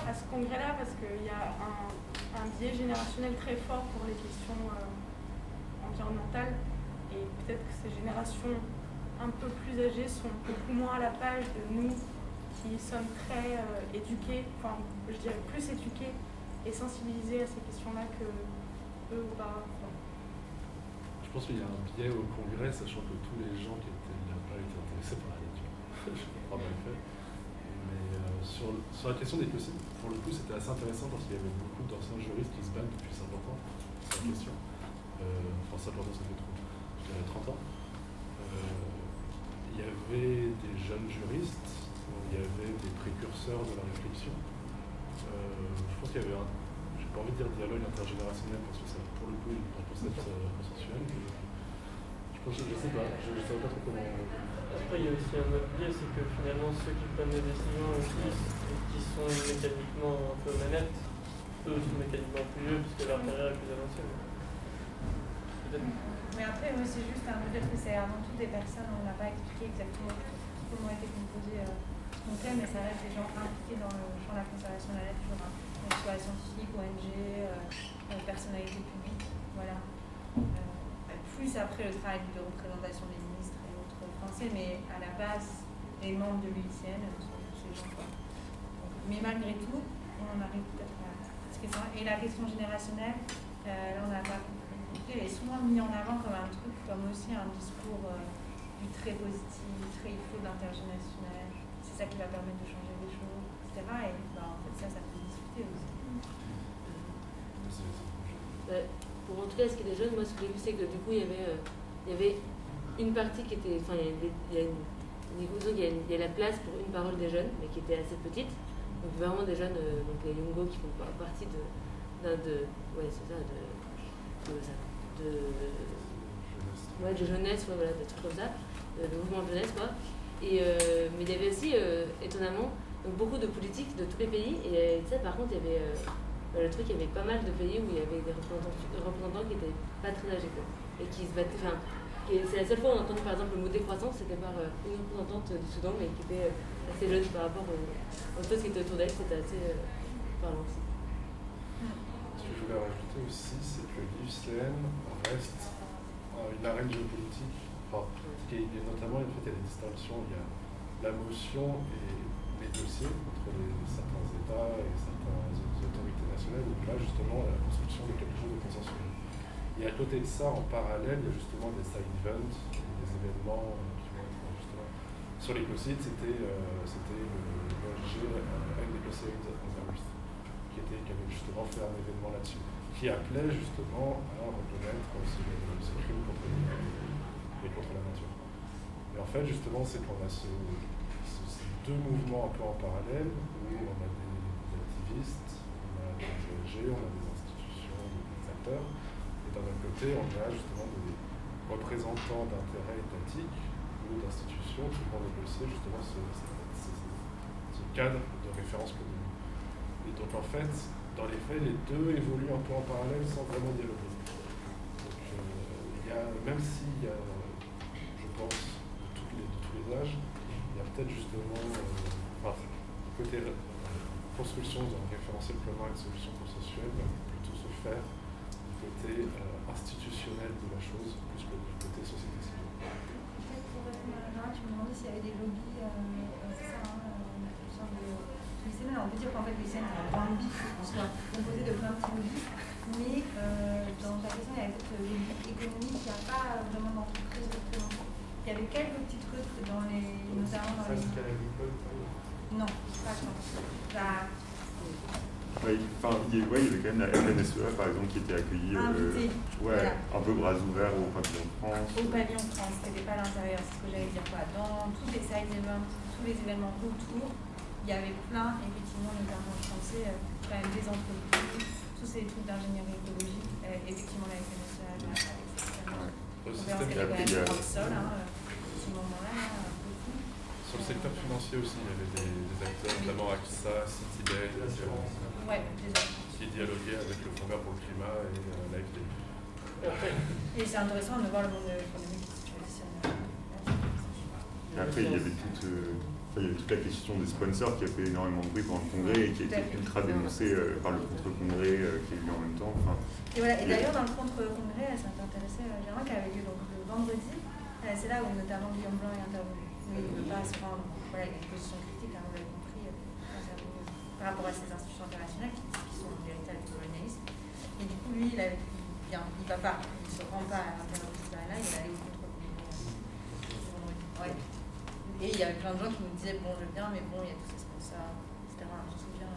à ce congrès-là, parce qu'il y a un biais générationnel très fort pour les questions environnementales, et peut-être que ces générations un peu plus âgées sont beaucoup moins à la page de nous qui sommes très éduqués, enfin je dirais plus éduqués et sensibilisés à ces questions-là que eux auparavant. Je pense qu'il y a un biais au congrès, sachant que tous les gens qui étaient là pas étaient intéressés par la nature. Je comprends pas le fait. Mais sur la question des possibles, pour le coup, c'était assez intéressant parce qu'il y avait beaucoup d'anciens juristes qui se battent depuis 50 ans sur la question. Enfin, 50 ans, ça fait trop. Je dirais 30 ans. Il y avait des jeunes juristes, il y avait des précurseurs de la réflexion. Je pense qu'il y avait j'ai pas envie de dire dialogue intergénérationnel parce que ça, pour le coup, un concept consensuel. Je sais pas, je ne savais pas trop comment. Après, il y a aussi un autre biais, c'est que finalement, ceux qui prennent les décisions aussi, qui sont mécaniquement un peu manettes, eux sont mécaniquement plus vieux, puisque leur carrière est plus avancée. Mais après, oui, c'est juste un modèle que c'est avant tout des personnes, on n'a pas expliqué exactement comment a été composé mon thème, mais ça reste des gens impliqués dans le champ de la conservation de la nature, donc soit scientifiques, ONG, personnalités publiques, voilà. Plus après le travail de représentation des ministres et autres français, mais à la base, les membres de l'UICN sont tous ces gens-là. Mais malgré tout, on arrive peut-être à ce que ça. Et la question générationnelle, là on n'a pas compris, elle est souvent mise en avant comme un truc, comme aussi un discours du très positif, du très il faut d'intergénérationnel, c'est ça qui va permettre de changer les choses, etc. Et en fait, ça peut discuter aussi. Pour en tout cas, ce qui est des jeunes, moi ce que j'ai vu, c'est que du coup, il y avait une partie qui était. Enfin, il y a il y a la place pour une parole des jeunes, mais qui était assez petite. Donc vraiment des jeunes, donc les Youngo qui font partie de jeunesse, ouais, voilà, des trucs comme ça, de mouvement de jeunesse, quoi. Et, mais il y avait aussi, étonnamment, donc beaucoup de politiques de tous les pays. Et tu sais, par contre, il y avait le truc, il y avait pas mal de pays où il y avait des représentants qui n'étaient pas très âgés, quoi, et qui se battaient. Enfin, c'est la seule fois où on a entendu par exemple le mot décroissance, c'était par une représentante du Soudan, mais qui était assez jeune par rapport aux choses qui étaient autour d'elle. C'était assez parlant aussi. Ce que je voulais rajouter aussi, c'est que l'IFCN reste une arène géopolitique. Enfin, et notamment, en fait, il y a des distinctions. Il y a la motion et les dossiers entre certains États et certaines autorités nationales. Donc là, justement, la construction de quelque chose de consensuel. Et à côté de ça, en parallèle, il y a justement des side events, des événements qui vont être justement sur l'écocide. C'était l'ONG End Ecocide on Earth qui avait justement fait un événement là-dessus, qui appelait justement à reconnaître ces crimes contre l'humanité et contre la nature. Et en fait, justement, c'est qu'on a ces deux mouvements un peu en parallèle où on a des activistes, on a des ONG, on a des institutions, des acteurs. Et d'un autre côté, on a justement des représentants d'intérêts étatiques ou d'institutions qui vont négocier justement ce cadre de référence commune. Et donc en fait, dans les faits, les deux évoluent un peu en parallèle sans vraiment dialoguer. Donc même s'il y a, je pense, de tous les âges, il y a peut-être justement, côté construction d'un référentiel commun et de solutions consensuelles, va plutôt se faire côté institutionnel de la chose, plus que du côté société civile. Peut-être pour répondre à la tu me demandais s'il y avait des lobbies, c'est ça, on peut dire qu'en fait l'ICN est un grand lobby, composé de plein de petits lobbies, mais dans ta question, il y avait peut-être le lobby économique, il n'y a pas vraiment d'entreprise représentée. Il y avait quelques petits trucs notamment dans les... Non, pas tant. Oui, il y avait quand même la FNSEA par exemple qui était accueillie voilà. Un peu bras ouverts au pavillon France. Au pavillon France, c'était pas à l'intérieur, c'est ce que j'allais dire. Quoi. Dans tous les side events, tous les événements autour, il y avait plein, effectivement, notamment français, quand même des entreprises, tous ces trucs d'ingénierie écologique, effectivement la FNSEA, on verra qu'elle est quand même dans le sol, ce moment-là, beaucoup. Sur le secteur financier aussi, il y avait des acteurs, notamment AXA, Citibank, qui dialoguaient avec le Fonds vert pour le climat et l'AFD. Et c'est intéressant de voir le monde économique qui se positionne. Et après, il y avait toute la question des sponsors qui a fait énormément de bruit pendant le congrès et qui a été ultra dénoncée par le contre-congrès qui a eu lieu en même temps. Et d'ailleurs, dans le contre-congrès, ça m'intéressait, Germain, qui avait lieu donc, le vendredi, c'est là où notamment Guillaume Blanc est intervenu. Mais il ne veut pas se rendre, voilà, il y a une position critique, vous l'avez compris, par rapport à ces institutions internationales qui sont en véritable colonialisme. Et du coup, lui, il va pas, il ne se rend pas à l'intérieur de ce là il va aller au contre-congrès. Ouais. Et il y avait plein de gens qui nous disaient, bon, je viens, mais bon, il y a tous ces sponsors, etc. Je me souviens,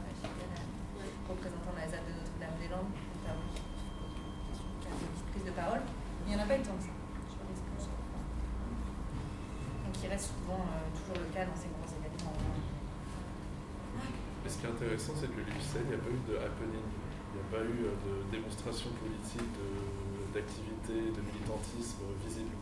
représentant la ZAD de Notre-Dame-des-Landes, notamment, qui a fait une petite prise de parole. Il n'y en a pas eu tant que ça sur les sponsors. Donc il reste souvent toujours le cas dans ces grands événements. Et ce qui est intéressant, c'est que l'UFCN, il n'y a pas eu de happening, il n'y a pas eu de démonstration politique, d'activité, de militantisme visible.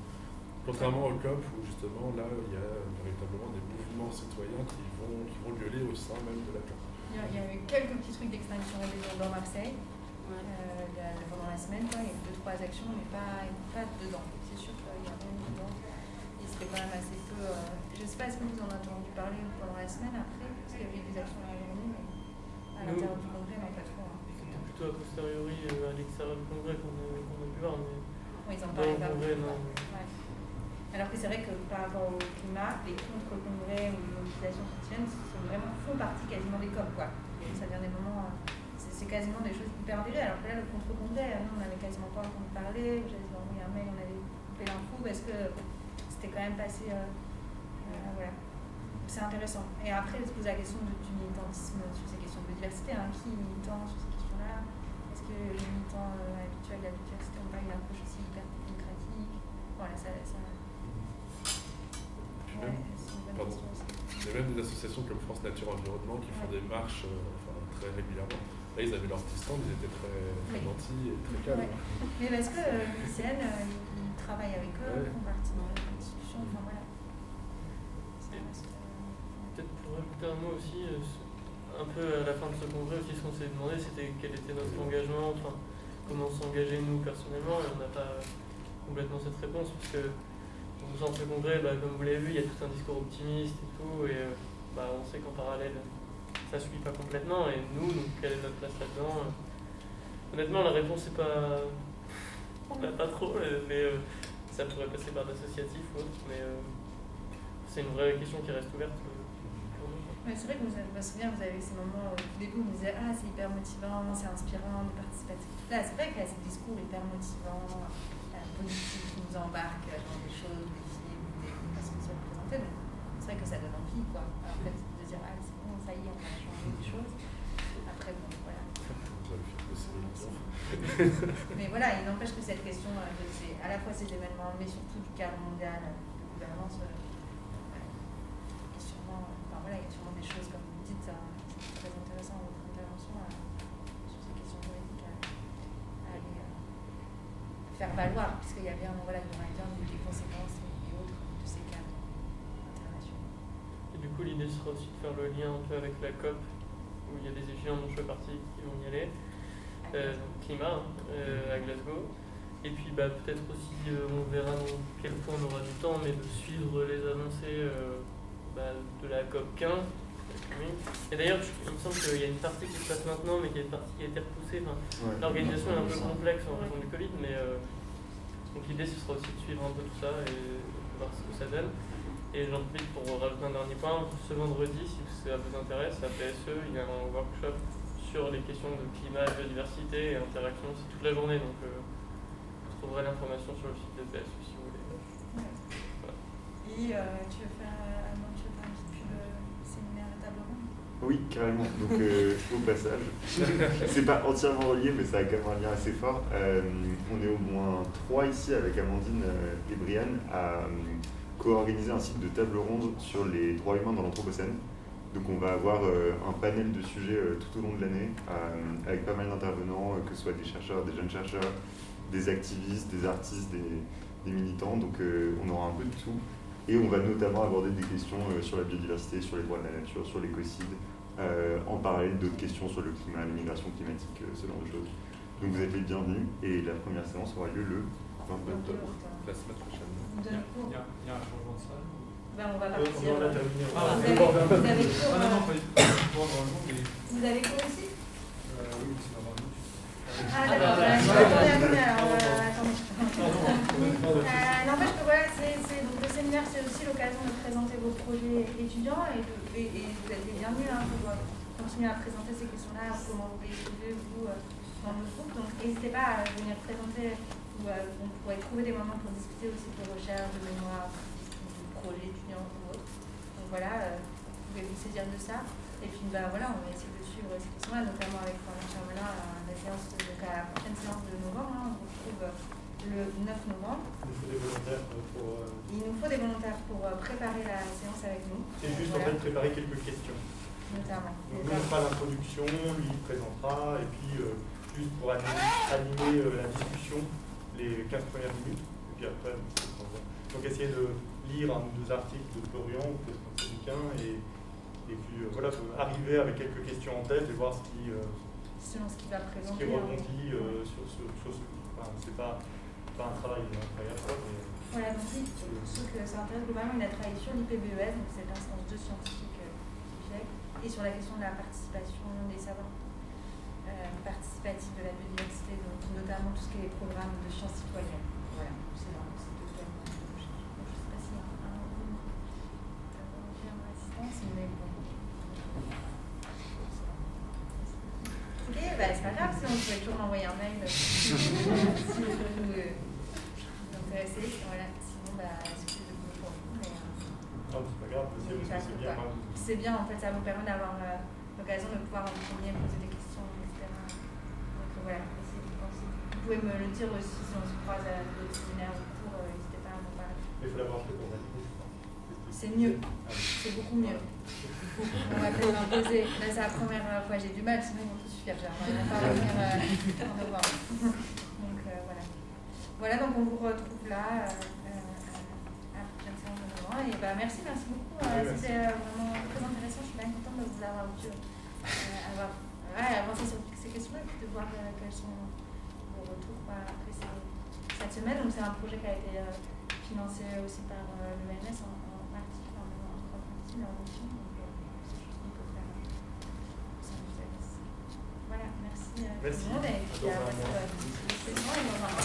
Contrairement au COP, où justement, là, il y a véritablement des mouvements citoyens qui vont gueuler au sein même de la COP. Il y a eu quelques petits trucs d'extinction rébellion dans Marseille, pendant la semaine, quoi. Il y a eu 2-3 actions, mais pas dedans. C'est sûr qu'il y a rien dedans. Et c'était quand même assez peu... je ne sais pas, est-ce que vous en avez entendu parler pendant la semaine après? Parce qu'il y avait des actions dans la journée, mais à l'intérieur du congrès, non, pas trop. C'était plutôt a posteriori à l'extérieur du congrès qu'on a pu voir, mais... Oui, ils en parlaient pas beaucoup. Alors que c'est vrai que par rapport au climat, les contre-congrès ou les mobilisations citoyennes font partie quasiment des COP, quoi. Ça devient des moments, c'est quasiment des choses hyper intégrées. Alors que là, le contre-congrès, nous, on n'avait quasiment pas entendu parler. J'avais envoyé un mail, on avait coupé l'info parce que c'était quand même passé. Voilà. C'est intéressant. Et après, se pose la question du militantisme sur ces questions de diversité. Qui est militant sur ces questions-là? Est-ce que les militants habituels de la diversité n'ont pas une approche aussi hyper démocratique? Voilà, ça Même, Il y a même des associations comme France Nature Environnement qui font des marches très régulièrement. Là, ils avaient leur petit stand, ils étaient très gentils et très calmes. Mais parce que l'ICN, ils travaillent avec eux, font partie de la discussion, enfin voilà. Peut-être pour rajouter un mot aussi, un peu à la fin de ce congrès aussi, ce qu'on s'est demandé, c'était quel était notre engagement, enfin, comment s'engager nous personnellement, et on n'a pas complètement cette réponse, parce que dans ce congrès, comme vous l'avez vu, il y a tout un discours optimiste et tout, et on sait qu'en parallèle, ça ne suit pas complètement, et nous, donc, quelle est notre place là-dedans Honnêtement, la réponse n'est pas... On n'a pas trop, mais ça pourrait passer par l'associatif ou autre, mais c'est une vraie question qui reste ouverte. Ouais, c'est vrai que je me souviens, vous avez ces moments où au début, vous me disiez c'est hyper motivant, c'est inspirant, de participatif. Là, c'est vrai qu'il y a ces discours hyper motivants, politiques qui nous embarquent dans des choses, des films, des façons de se représenter. Donc, c'est vrai que ça donne envie, quoi. Alors, en fait, de dire c'est bon, ça y est, on a changé des choses. Après, bon, voilà. Mais voilà, il n'empêche que cette question, à la fois ces événements, mais surtout du cadre mondial de gouvernance, il y a sûrement des choses, comme vous dites, c'est très intéressant votre intervention sur ces questions politiques à aller faire valoir, puisqu'il y a bien, il y aura bien des conséquences et autres de ces cadres internationaux. Et du coup, l'idée sera aussi de faire le lien un peu avec la COP, où il y a des étudiants dont je fais partie qui vont y aller, climat, à Glasgow. Et puis peut-être aussi, on verra dans quel point on aura du temps, mais de suivre les avancées de la COP 15. Et d'ailleurs, il me semble qu'il y a une partie qui se passe maintenant, mais qu'il y a une partie qui a été repoussée. L'organisation est un peu complexe en raison du Covid, mais donc l'idée ce sera aussi de suivre un peu tout ça et de voir ce que ça donne. Et j'en profite pour rajouter un dernier point. Ce vendredi, si ça vous intéresse, à PSE, il y a un workshop sur les questions de climat, biodiversité et interaction. C'est toute la journée, donc vous trouverez l'information sur le site de PSE si vous voulez. Voilà. Et tu veux faire un petit pub séminaire à table ronde? Oui, carrément. Donc, au passage, c'est pas entièrement relié, mais ça a quand même un lien assez fort. On est au moins 3 ici avec Amandine et Brianne à co-organiser un cycle de table ronde sur les droits humains dans l'Anthropocène. Donc, on va avoir un panel de sujets tout au long de l'année avec pas mal d'intervenants, que ce soit des chercheurs, des jeunes chercheurs, des activistes, des artistes, des militants. Donc, on aura un peu de tout. Et on va notamment aborder des questions sur la biodiversité, sur les droits de la nature, sur l'écocide, en parallèle d'autres questions sur le climat, l'immigration climatique, ce genre de choses. Donc vous êtes les bienvenus et la première séance aura lieu le 22 octobre, la semaine prochaine. Il y a un changement de salle? On va partir. On va terminer. Vous avez cours non, pas du tout. Vous avez cours aussi? Oui, c'est normal. D'accord. Attendez, n'empêche que voilà, donc le séminaire, c'est aussi l'occasion de présenter vos projets étudiants et vous êtes les bienvenus pour continuer à présenter ces questions-là, comment vous les écrivez, vous, dans le groupe. Donc n'hésitez pas à venir présenter, on pourrait trouver des moments pour discuter aussi de vos recherches, de mémoire, de projets étudiants ou autres. Donc voilà, vous pouvez vous saisir de ça. Et puis voilà, on va essayer de suivre ces questions-là, notamment avec Jean Charmelin à la séance, donc à la prochaine séance de novembre. On se retrouve le 9 novembre. Il nous faut des volontaires pour préparer la séance avec nous. C'est juste en fait préparer quelques questions. Notamment. Donc, nous on fera l'introduction, lui il présentera, et puis juste pour animer la discussion les 15 premières minutes. Et puis après, donc essayer de lire un ou deux articles de Florian ou peut-être un bouquin et puis voilà, arriver avec quelques questions en tête et voir ce qui rebondit sur ce. Enfin, c'est pas un travail incroyable. Voilà, donc oui, ceux que ça intéresse globalement, il a travaillé sur l'IPBES, donc cette instance de scientifiques et sur la question de la participation des savoirs participatifs de la biodiversité, donc notamment tout ce qui est les programmes de sciences citoyennes. Voilà, c'est deux thèmes. Je ne sais pas s'il y a un assistance, mais bon. Ok, c'est pas grave, sinon vous pouvez toujours m'envoyer un mail si vous intéressez. Voilà, sinon c'est plus de boulot pour vous. Non, c'est pas grave, c'est bien. C'est bien, en fait, ça vous permet d'avoir l'occasion de pouvoir en premier poser des questions, etc. Donc voilà, essayez de penser. Vous pouvez me le dire aussi si on se croise à d'autres séminaires ou cours, n'hésitez pas à m'en parler. Il faut l'avoir fait pour valider, je crois. c'est mieux, c'est beaucoup mieux. On va peut-être m'imposer. Là, c'est la première fois, j'ai du mal, sinon ils vont tous suivre. Ils vont pas revenir en novembre. Donc voilà. Voilà, donc on vous retrouve là à la prochaine séance de novembre. Et merci beaucoup. C'était vraiment très intéressant. Je suis bien contente de vous avoir pu avancer sur ces questions et puis de voir quels sont vos retours après cette semaine. Donc c'est un projet qui a été financé aussi par l'ENS en partie, en crowdfunding, en option. Donc c'est quelque chose qu'on peut faire au sein du service. Voilà, merci tout le monde et puis à votre disposition et au revoir.